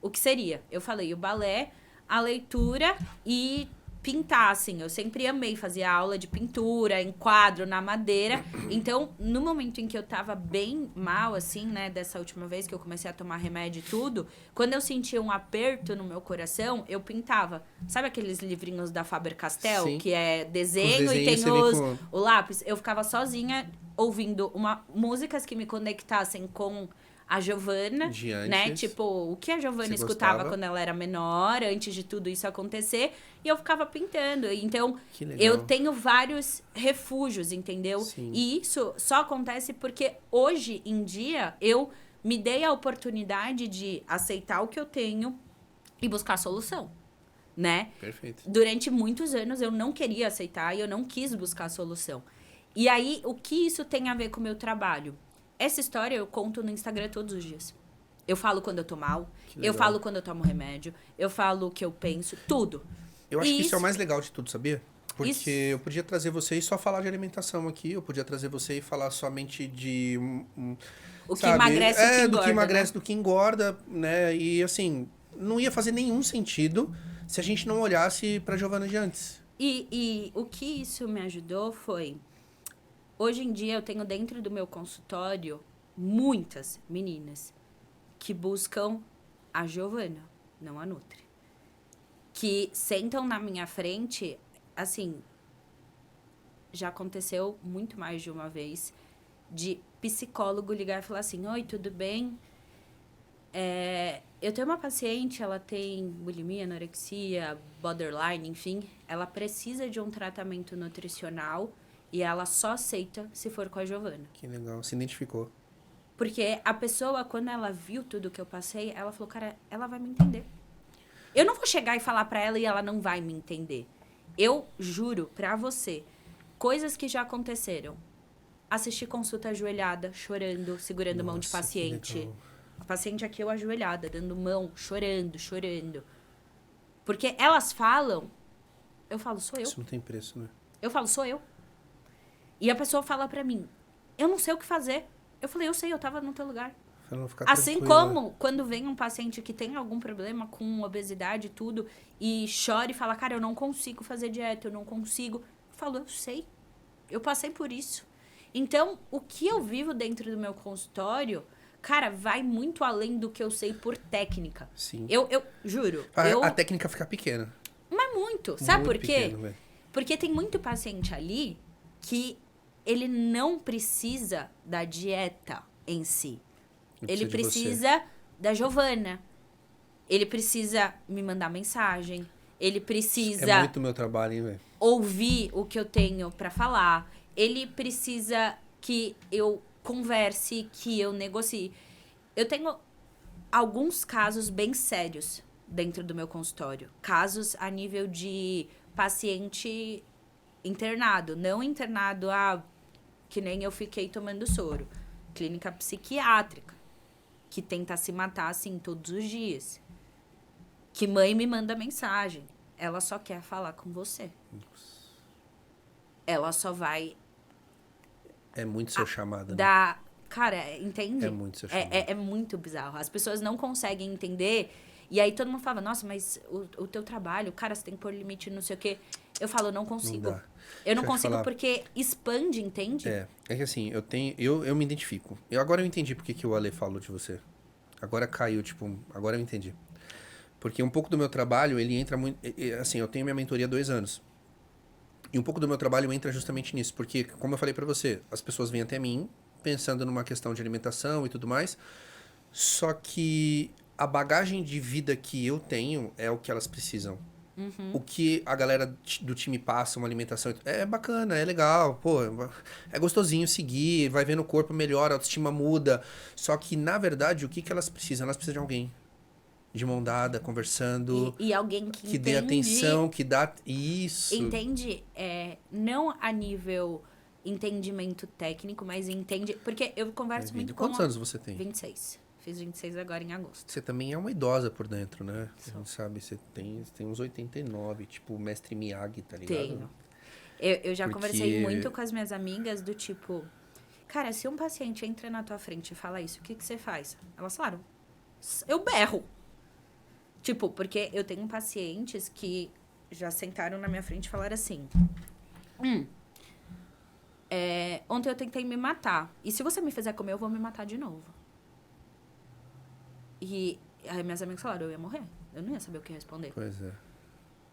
o que seria? Eu falei o balé, a leitura e pintar, assim. Eu sempre amei fazer aula de pintura, em quadro, na madeira. Então, no momento em que eu tava bem mal, assim, né, dessa última vez que eu comecei a tomar remédio e tudo, quando eu sentia um aperto no meu coração, eu pintava. Sabe aqueles livrinhos da Faber-Castell, Sim. que é Com os desenho e desenhos tem você vê com... o lápis? Eu ficava sozinha ouvindo músicas que me conectassem com a Giovana, De né? antes. Tipo, o que a Giovana Você escutava gostava? quando ela era menor, antes de tudo isso acontecer, e eu ficava pintando. Então, Que legal. eu tenho vários refúgios, entendeu? Sim. E isso só acontece porque hoje em dia eu me dei a oportunidade de aceitar o que eu tenho e buscar solução, né? Perfeito. Durante muitos anos eu não queria aceitar e eu não quis buscar solução. E aí, o que isso tem a ver com o meu trabalho? Essa história eu conto no Instagram todos os dias. Eu falo quando eu tô mal, Que eu legal. falo quando eu tomo remédio, eu falo o que eu penso, tudo. Eu acho E que isso é o mais legal de tudo, sabia? Porque Isso- eu podia trazer você e só falar de alimentação aqui, eu podia trazer você e falar somente de... O que sabe, emagrece e o que engorda, do que emagrece, né? do que engorda, né? E assim, não ia fazer nenhum sentido se a gente não olhasse pra Giovana de antes. E o que isso me ajudou foi... Hoje em dia eu tenho dentro do meu consultório muitas meninas que buscam a Giovana, não a Nutri. Que sentam na minha frente, assim, já aconteceu muito mais de uma vez, de psicólogo ligar e falar assim, oi, tudo bem? Eu tenho uma paciente, ela tem bulimia, anorexia, borderline, enfim. Ela precisa de um tratamento nutricional e ela só aceita se for com a Giovana. Que legal, se identificou. Porque a pessoa, quando ela viu tudo que eu passei, ela falou, cara, ela vai me entender. Eu não vou chegar e falar pra ela e ela não vai me entender. Eu juro pra você, coisas que já aconteceram. Assistir consulta ajoelhada, chorando, segurando mão de Nossa, que paciente. legal. A paciente aqui eu ajoelhada, dando mão, chorando, chorando. Porque elas falam, eu falo, sou eu. Isso não tem preço, né? Eu falo, sou eu. E a pessoa fala pra mim, eu não sei o que fazer. Eu falei, eu sei, eu tava no teu lugar. Pra não ficar Assim tranquila. como quando vem um paciente que tem algum problema com obesidade e tudo, e chora e fala, cara, eu não consigo fazer dieta, eu não consigo. Eu falo, eu sei. Eu passei por isso. Então, o que eu vivo dentro do meu consultório, cara, vai muito além do que eu sei por técnica. Sim. Eu juro. A técnica fica pequena. Mas muito. Sabe Muito por quê? pequeno, velho. Porque tem muito paciente ali que ele não precisa da dieta em si. Ele de você. precisa da Giovana. Ele precisa me mandar mensagem. Ele precisa É muito meu trabalho, hein, velho? ouvir o que eu tenho pra falar. Ele precisa que eu converse, que eu negocie. Eu tenho alguns casos bem sérios dentro do meu consultório. Casos a nível de paciente internado. Não internado, que nem eu fiquei tomando soro. Clínica psiquiátrica. Que tenta se matar, assim, todos os dias. Que mãe me manda mensagem. Ela só quer falar com você. Ela só vai É muito seu chamado, né? dar... Cara, entende? É muito seu É muito bizarro. As pessoas não conseguem entender. E aí todo mundo fala, nossa, mas o teu trabalho, cara, você tem que pôr limite, não sei o quê. Eu falo, não consigo. Não dá. Eu Deixa não eu te consigo falar. porque expande, entende? É que assim, eu me identifico. Agora eu entendi porque que o Ale falou de você. Agora caiu, tipo, agora eu entendi. Porque um pouco do meu trabalho, ele entra muito... Assim, eu tenho minha mentoria há 2 anos. E um pouco do meu trabalho entra justamente nisso. Porque, como eu falei pra você, as pessoas vêm até mim pensando numa questão de alimentação e tudo mais. Só que a bagagem de vida que eu tenho é o que elas precisam. o que a galera do time passa, uma alimentação, é bacana, é legal, pô, é gostosinho seguir, vai vendo o corpo melhora, a autoestima muda. Só que, na verdade, o que elas precisam? Elas precisam de alguém. De mão dada, conversando. E alguém que dê entende, atenção, que dá... Isso. entende, não a nível entendimento técnico, mas entende... Porque eu converso muito com... Quantos anos você tem? 26. Fiz 26 agora em agosto. Você também é uma idosa por dentro, né? Você não sabe, você tem uns 89, tipo o mestre Miyagi, tá ligado? Tenho. Eu já conversei muito com as minhas amigas do tipo... Cara, se um paciente entra na tua frente e fala isso, o que você faz? Elas falaram, eu berro. Tipo, porque eu tenho pacientes que já sentaram na minha frente e falaram assim... ontem eu tentei me matar. E se você me fizer comer, eu vou me matar de novo. E aí minhas amigas falaram, eu ia morrer. Eu não ia saber o que responder. Pois é.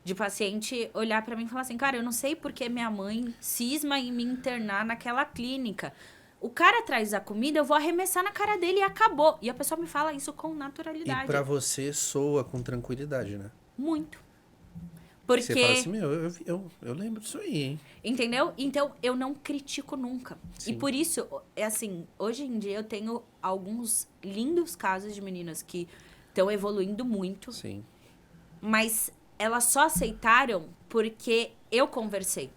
De paciente olhar pra mim e falar assim, cara, eu não sei porque minha mãe cisma em me internar naquela clínica. O cara traz a comida, eu vou arremessar na cara dele e acabou. E a pessoa me fala isso com naturalidade. E pra você soa com tranquilidade, né? Muito. Porque... Você fala assim, meu, eu lembro disso aí, hein? Entendeu? Então, eu não critico nunca. Sim. E por isso, assim, hoje em dia eu tenho alguns lindos casos de meninas que estão evoluindo muito. Sim. Mas elas só aceitaram porque eu conversei.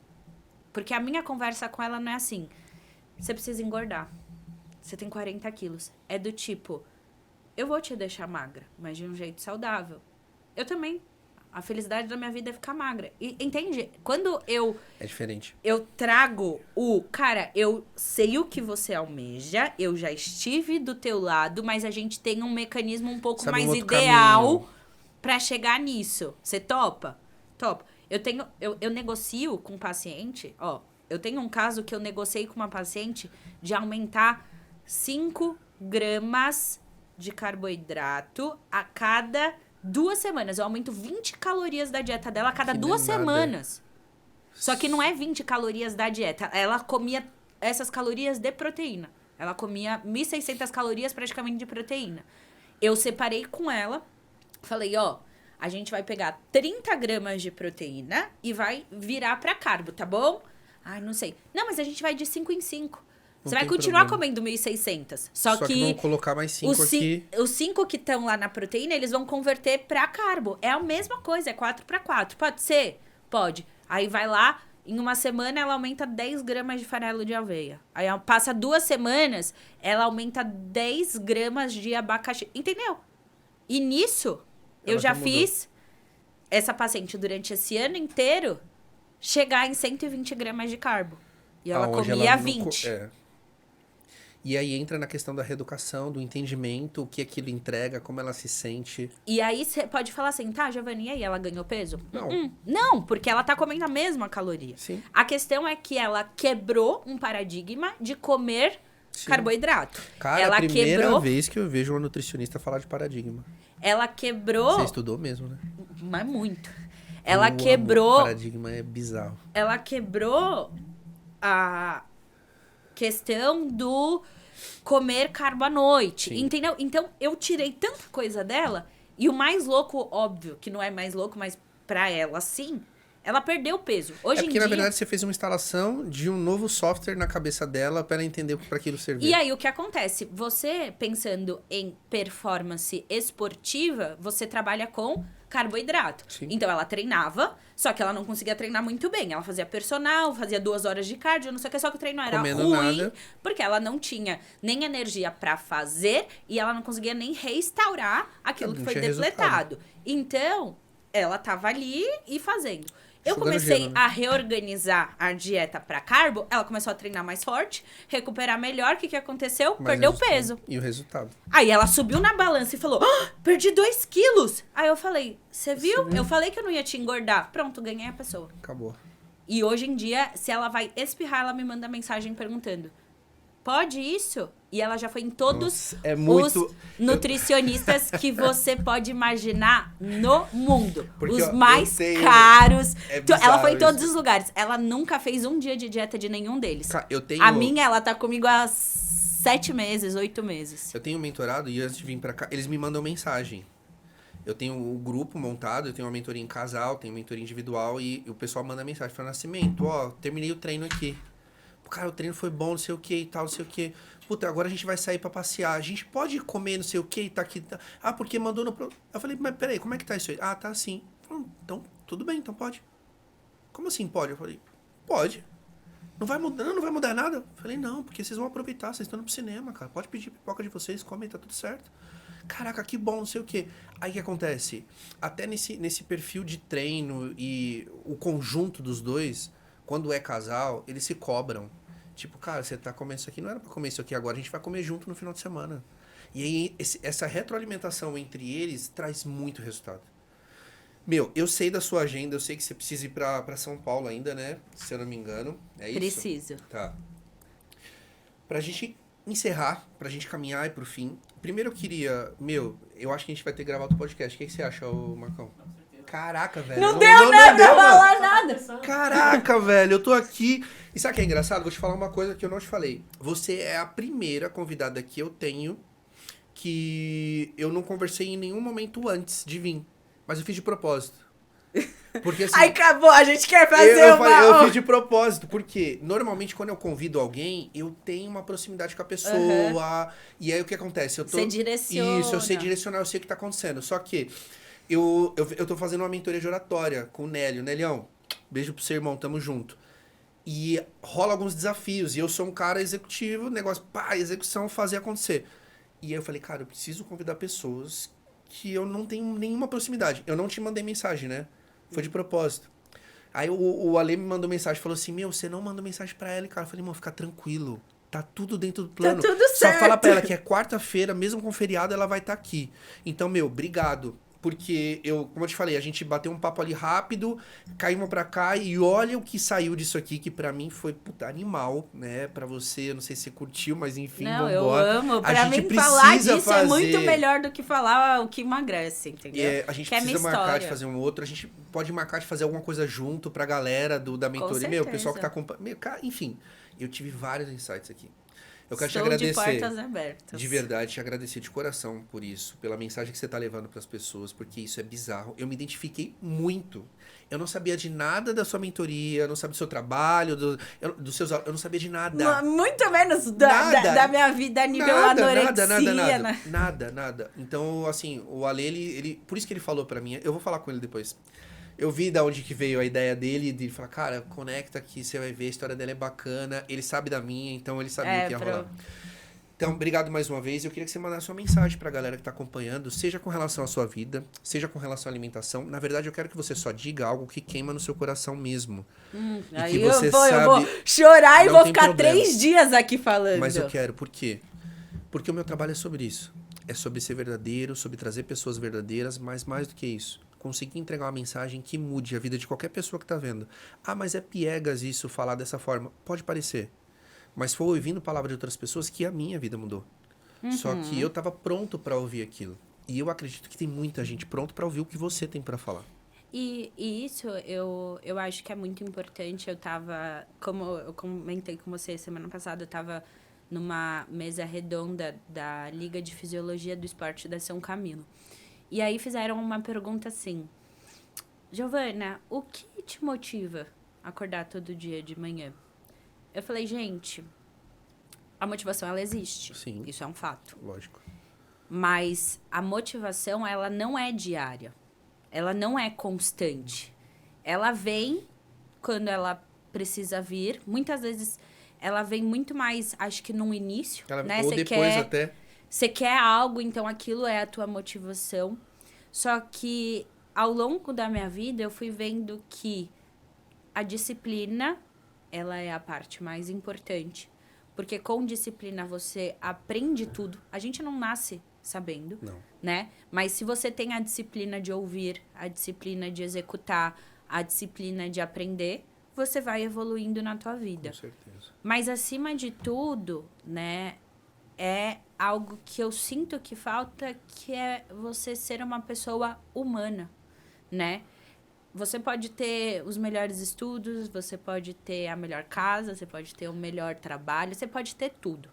Porque a minha conversa com ela não é assim, você precisa engordar. Você tem 40 quilos. É do tipo, eu vou te deixar magra, mas de um jeito saudável. Eu também. A felicidade da minha vida é ficar magra. E, entende? Quando É diferente. eu trago cara, eu sei o que você almeja, eu já estive do teu lado, mas a gente tem um mecanismo um pouco mais ideal pra chegar nisso. Você topa? Topa. Eu negocio com o paciente, eu tenho um caso que eu negociei com uma paciente de aumentar 5 gramas de carboidrato a cada 2 semanas. Eu aumento 20 calorias da dieta dela a cada 2 semanas. Só que não é 20 calorias da dieta. Ela comia essas calorias de proteína. Ela comia 1.600 calorias praticamente de proteína. Eu separei com ela. Falei, a gente vai pegar 30 gramas de proteína e vai virar pra carbo, tá bom? Ai, não sei. Não, mas a gente vai de 5 em 5. Você vai continuar comendo 1.600. Só que vão colocar mais 5 aqui. Os 5 que estão lá na proteína, eles vão converter pra carbo. É a mesma coisa, é 4/4. Pode ser? Pode. Aí vai lá, em uma semana ela aumenta 10 gramas de farelo de aveia. Aí passa 2 semanas, ela aumenta 10 gramas de abacaxi. Entendeu? E nisso, eu já fiz essa paciente durante esse ano inteiro chegar em 120 gramas de carbo. E ela comia 20. E aí entra na questão da reeducação, do entendimento, o que aquilo entrega, como ela se sente. E aí você pode falar assim, tá, Giovanni, e aí ela ganhou peso? Não. Não, porque ela tá comendo a mesma caloria. Sim. A questão é que ela quebrou um paradigma de comer carboidrato. Cara, ela é a primeira vez que eu vejo uma nutricionista falar de paradigma. Ela quebrou... Você estudou mesmo, né? Mas muito. Ela quebrou... O paradigma é bizarro. Ela quebrou a questão do comer carbo à noite, entendeu? Então, eu tirei tanta coisa dela, e o mais louco, óbvio, que não é mais louco, mas pra ela, sim, ela perdeu peso. Hoje em dia... na verdade, você fez uma instalação de um novo software na cabeça dela pra ela entender para aquilo servir. E aí, o que acontece? Você, pensando em performance esportiva, você trabalha com carboidrato. Sim. Então, ela treinava, só que ela não conseguia treinar muito bem. Ela fazia personal, fazia 2 horas de cardio, não sei o que, só que o treino era Comendo ruim, nada. porque ela não tinha nem energia pra fazer e ela não conseguia nem restaurar aquilo que foi depletado. Então, ela tava ali e fazendo. Eu comecei a reorganizar a dieta pra carbo, ela começou a treinar mais forte, recuperar melhor. O que aconteceu? Perdeu peso. E o resultado? Aí ela subiu na balança e falou, perdi 2 quilos. Aí eu falei, você viu? Eu falei que eu não ia te engordar. Pronto, ganhei a pessoa. Acabou. E hoje em dia, se ela vai espirrar, ela me manda mensagem perguntando, pode isso? E ela já foi em todos os nutricionistas que você pode imaginar no mundo. Porque, os mais caros. Ela foi em todos os lugares. Ela nunca fez um dia de dieta de nenhum deles. A minha, ela tá comigo há 7 meses, 8 meses. Eu tenho um mentorado e antes de vir pra cá, eles me mandam mensagem. Eu tenho um grupo montado, eu tenho uma mentoria em casal, tenho mentoria individual e o pessoal manda mensagem para Nascimento, ó, terminei o treino aqui. Cara, o treino foi bom, não sei o que e tal, não sei o que. Puta, agora a gente vai sair pra passear. A gente pode comer não sei o que e tá aqui. Ah, porque mandou no... Eu falei, mas peraí, como é que tá isso aí? Ah, tá assim. Então, tudo bem, então pode. Como assim pode? Eu falei, pode. Não vai mudar, não vai mudar nada? Eu falei, não, porque vocês vão aproveitar, vocês estão indo pro cinema, cara. Pode pedir pipoca de vocês, comem, tá tudo certo. Caraca, que bom, não sei o quê. Aí o que acontece? Até nesse perfil de treino e o conjunto dos dois, quando é casal, eles se cobram. Tipo, cara, você tá comendo isso aqui, não era pra comer isso aqui agora, a gente vai comer junto no final de semana. E aí, essa retroalimentação entre eles traz muito resultado. Meu, eu sei da sua agenda, eu sei que você precisa ir pra São Paulo ainda, né? Se eu não me engano. É isso? Preciso. Tá. Pra gente encerrar, pra gente caminhar e pro fim. Primeiro eu queria... Meu, eu acho que a gente vai ter que gravar outro podcast. O que você acha, ô Marcão? Caraca, velho. Não deu nada pra mano. falar nada. Caraca, velho, eu tô aqui. E sabe o que é engraçado? Vou te falar uma coisa que eu não te falei. Você é a primeira convidada que eu tenho que eu não conversei em nenhum momento antes de vir. Mas eu fiz de propósito. Porque assim... Aí acabou, a gente quer fazer eu fiz de propósito, porque normalmente quando eu convido alguém, eu tenho uma proximidade com a pessoa. E aí o que acontece? Você direciona. Isso, eu sei direcionar, eu sei o que tá acontecendo. Só que eu tô fazendo uma mentoria de oratória com o Nélio. Nélião, beijo pro seu irmão, tamo junto. E rola alguns desafios. E eu sou um cara executivo, negócio, pá, execução, fazer acontecer. E aí eu falei, cara, eu preciso convidar pessoas que eu não tenho nenhuma proximidade. Eu não te mandei mensagem, né? Foi de propósito. Aí o Ale me mandou mensagem, falou assim, meu, você não mandou mensagem pra ela, cara. Eu falei, mano, fica tranquilo. Tá tudo dentro do plano. Tá tudo Só certo. fala pra ela que é quarta-feira, mesmo com feriado, ela vai estar aqui. Então, meu, obrigado. Porque como eu te falei, a gente bateu um papo ali rápido, caímos pra cá e olha o que saiu disso aqui, que pra mim foi, puta, animal, né? Pra você, eu não sei se você curtiu, mas enfim, Não, vambora. eu amo. A Pra gente mim, falar disso precisa é muito fazer- melhor do que falar o que emagrece, entendeu? A gente que é precisa minha marcar história. de fazer um outro. A gente pode marcar de fazer alguma coisa junto pra galera da mentoria. Meu, o pessoal que tá acompanhando. Enfim, eu tive vários insights aqui. Eu quero te agradecer. de portas abertas. De verdade, te agradecer de coração por isso, pela mensagem que você tá levando pras pessoas, porque isso é bizarro. Eu me identifiquei muito. Eu não sabia de nada da sua mentoria, eu não sabia do seu trabalho, eu não sabia de nada. Muito menos Nada. da minha vida a nível anorexia, né? Nada. Então, assim, o Ale, ele... Por isso que ele falou pra mim, eu vou falar com ele depois. Eu vi da onde que veio a ideia dele, de falar, cara, conecta aqui, você vai ver, a história dela é bacana, ele sabe da minha, então ele sabia o que ia rolar. Então, obrigado mais uma vez. Eu queria que você mandasse uma mensagem pra galera que tá acompanhando, seja com relação à sua vida, seja com relação à alimentação. Na verdade, eu quero que você só diga algo que queima no seu coração mesmo. Aí que você eu vou sabe... chorar e Não vou tem ficar problema. 3 dias aqui falando. Mas eu quero, por quê? Porque o meu trabalho é sobre isso. É sobre ser verdadeiro, sobre trazer pessoas verdadeiras, mas mais do que isso, conseguir entregar uma mensagem que mude a vida de qualquer pessoa que tá vendo. Ah, mas é piegas isso, falar dessa forma. Pode parecer. Mas foi ouvindo palavras de outras pessoas que a minha vida mudou. Só que eu tava pronto pra ouvir aquilo. E eu acredito que tem muita gente pronto pra ouvir o que você tem pra falar. E isso eu acho que é muito importante. Eu tava, como eu comentei com você semana passada, eu tava numa mesa redonda da Liga de Fisiologia do Esporte da São Camilo. E aí fizeram uma pergunta assim: Giovana, o que te motiva a acordar todo dia de manhã? Eu falei, gente, a motivação ela existe. Sim. Isso é um fato. Lógico. Mas a motivação, ela não é diária. Ela não é constante. Ela vem quando ela precisa vir. Muitas vezes ela vem muito mais, acho que no início, né? Ou depois até. Você quer algo, então aquilo é a tua motivação. Só que ao longo da minha vida eu fui vendo que a disciplina, ela é a parte mais importante. Porque com disciplina você aprende tudo. A gente não nasce sabendo, Não. né? Mas se você tem a disciplina de ouvir, a disciplina de executar, a disciplina de aprender, você vai evoluindo na tua vida. Com certeza. Mas acima de tudo, né, é algo que eu sinto que falta, que é você ser uma pessoa humana, né? Você pode ter os melhores estudos, você pode ter a melhor casa, você pode ter o melhor trabalho, você pode ter tudo.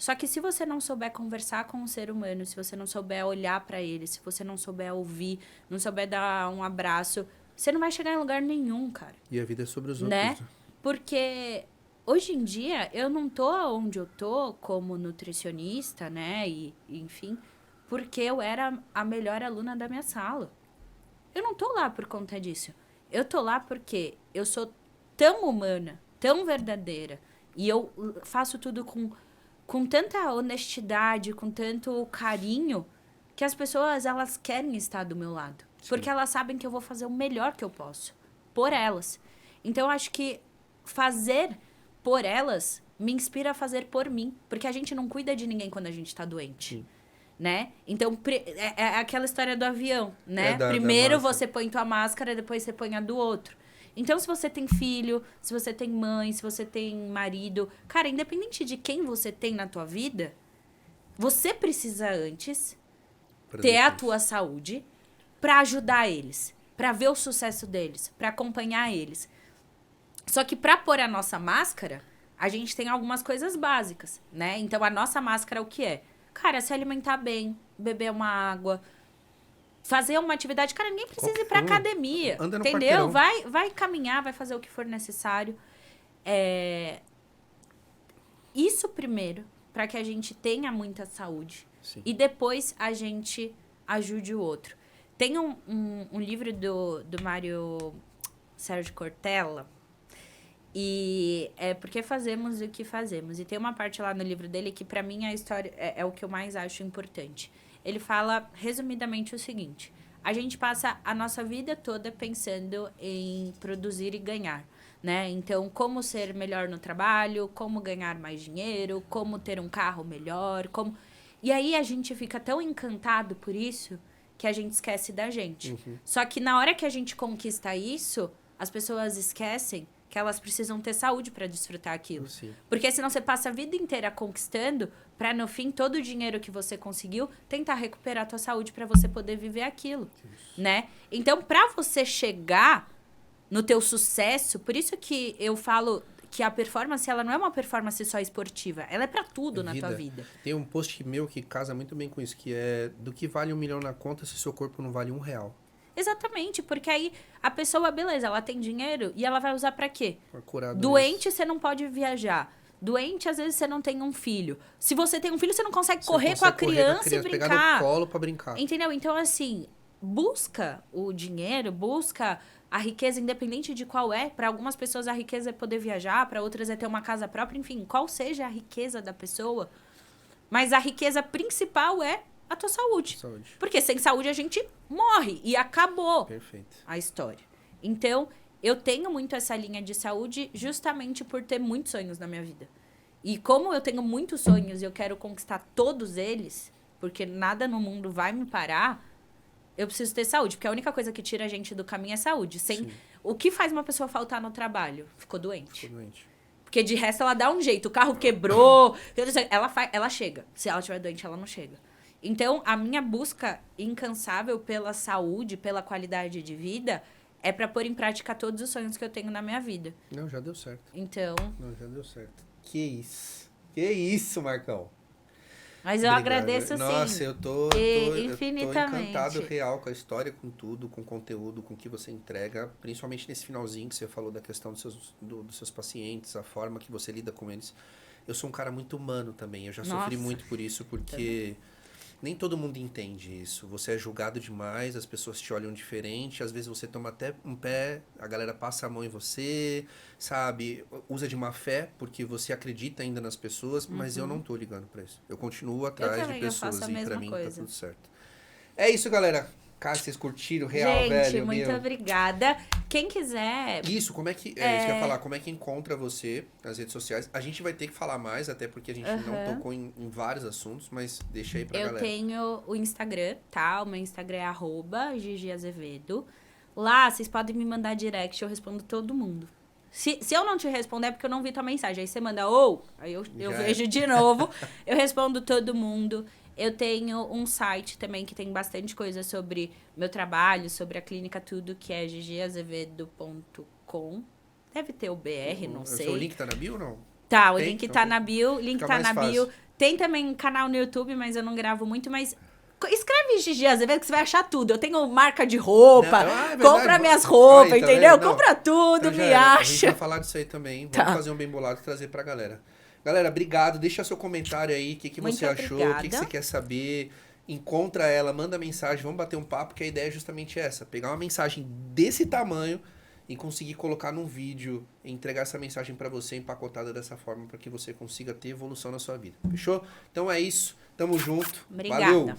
Só que se você não souber conversar com o ser humano, se você não souber olhar pra ele, se você não souber ouvir, não souber dar um abraço, você não vai chegar em lugar nenhum, cara. E a vida é sobre os Né? outros. Porque hoje em dia eu não tô onde eu tô como nutricionista, né? E enfim, porque eu era a melhor aluna da minha sala. Eu não tô lá por conta disso. Eu tô lá porque eu sou tão humana, tão verdadeira, e eu faço tudo com tanta honestidade, com tanto carinho, que as pessoas, elas querem estar do meu lado. Sim. Porque elas sabem que eu vou fazer o melhor que eu posso por elas. Então, eu acho que fazer por elas me inspira a fazer por mim. Porque a gente não cuida de ninguém quando a gente tá doente. Sim. Né? Então, é aquela história do avião, né? É da Primeiro máscara. você põe tua máscara, depois você põe a do outro. Então, se você tem filho, se você tem mãe, se você tem marido... Cara, independente de quem você tem na tua vida, você precisa antes Pra ter a depois. tua saúde pra ajudar eles, pra ver o sucesso deles, pra acompanhar eles. Só que pra pôr a nossa máscara, a gente tem algumas coisas básicas, né? Então, a nossa máscara o que é? Cara, se alimentar bem, beber uma água, fazer uma atividade. Cara, ninguém precisa ir pra academia, Anda no entendeu? quarteirão. Vai caminhar, vai fazer o que for necessário. Isso primeiro, pra que a gente tenha muita saúde. Sim. E depois a gente ajude o outro. Tem um livro do Mário Sérgio Cortella, e é Porque Fazemos o que Fazemos. E tem uma parte lá no livro dele que, pra mim, a história é o que eu mais acho importante. Ele fala, resumidamente, o seguinte. A gente passa a nossa vida toda pensando em produzir e ganhar, né? Então, como ser melhor no trabalho, como ganhar mais dinheiro, como ter um carro melhor, como... E aí a gente fica tão encantado por isso que a gente esquece da gente. Só que na hora que a gente conquista isso, as pessoas esquecem que elas precisam ter saúde para desfrutar aquilo. Sim. Porque senão você passa a vida inteira conquistando para no fim todo o dinheiro que você conseguiu tentar recuperar a tua saúde para você poder viver aquilo, né? Então, para você chegar no teu sucesso, por isso que eu falo que a performance, ela não é uma performance só esportiva, ela é para tudo na tua vida. Tem um post meu que casa muito bem com isso, que é do que vale 1 milhão na conta se seu corpo não vale R$1. Exatamente, porque aí a pessoa, beleza, ela tem dinheiro e ela vai usar pra quê? Pra curar Doente, você não pode viajar. Doente, às vezes, você não tem um filho. Se você tem um filho, você não consegue correr com a criança e brincar. Pegar no colo pra brincar. Entendeu? Então, assim, busca o dinheiro, busca a riqueza, independente de qual é. Para algumas pessoas, a riqueza é poder viajar, para outras é ter uma casa própria. Enfim, qual seja a riqueza da pessoa. Mas a riqueza principal é a tua saúde. Porque sem saúde a gente morre e acabou. Perfeito. A história. Então, eu tenho muito essa linha de saúde justamente por ter muitos sonhos na minha vida. E como eu tenho muitos sonhos e eu quero conquistar todos eles, porque nada no mundo vai me parar, eu preciso ter saúde. Porque a única coisa que tira a gente do caminho é saúde. O que faz uma pessoa faltar no trabalho? Ficou doente. Porque de resto ela dá um jeito. O carro quebrou. Ela chega. Se ela estiver doente, ela não chega. Então, a minha busca incansável pela saúde, pela qualidade de vida, é pra pôr em prática todos os sonhos que eu tenho na minha vida. Não, já deu certo. Então... Não, já deu certo. Que isso, Marcão. Mas eu agradeço, sim. Nossa, eu tô infinitamente. encantado real com a história, com tudo, com o conteúdo, com o que você entrega. Principalmente nesse finalzinho que você falou da questão dos seus pacientes, a forma que você lida com eles. Eu sou um cara muito humano também. Eu já sofri muito por isso, porque... Nem todo mundo entende isso. Você é julgado demais, as pessoas te olham diferente, às vezes você toma até um pé, a galera passa a mão em você, sabe? Usa de má fé, porque você acredita ainda nas pessoas, mas eu não tô ligando pra isso. Eu continuo atrás de pessoas e pra mim tá tudo certo. É isso, galera. Cara, vocês curtiram real, velho? Gente, muito obrigada. Quem quiser... Isso, como é que... isso que eu ia falar. Como é que encontra você nas redes sociais? A gente vai ter que falar mais, até porque a gente não tocou em vários assuntos, mas deixa aí pra galera. Eu tenho o Instagram, tá? O meu Instagram é @GigiAzevedo. Lá, vocês podem me mandar direct, eu respondo todo mundo. Se eu não te responder, é porque eu não vi tua mensagem. Aí você manda, aí eu vejo de novo. Eu respondo todo mundo. Eu tenho um site também que tem bastante coisa sobre meu trabalho, sobre a clínica, tudo, que é gigiazevedo.com. Deve ter o BR, não sei. O link tá na bio ou não? Tá, o link tá na bio. Link tá na bio. Tem também um canal no YouTube, mas eu não gravo muito, mas... Escreve Gigi Azevedo que você vai achar tudo. Eu tenho marca de roupa, compra minhas roupas, tá entendeu? Não, Compra tudo, então me acha. A gente acha. vai falar disso aí também. Vamos fazer um bem bolado e trazer pra galera. Galera, obrigado. Deixa seu comentário aí. O que você achou? O que você quer saber? Encontra ela, manda mensagem. Vamos bater um papo, que a ideia é justamente essa. Pegar uma mensagem desse tamanho e conseguir colocar num vídeo, entregar essa mensagem pra você empacotada dessa forma, para que você consiga ter evolução na sua vida. Fechou? Então é isso. Tamo junto. Obrigada. Valeu!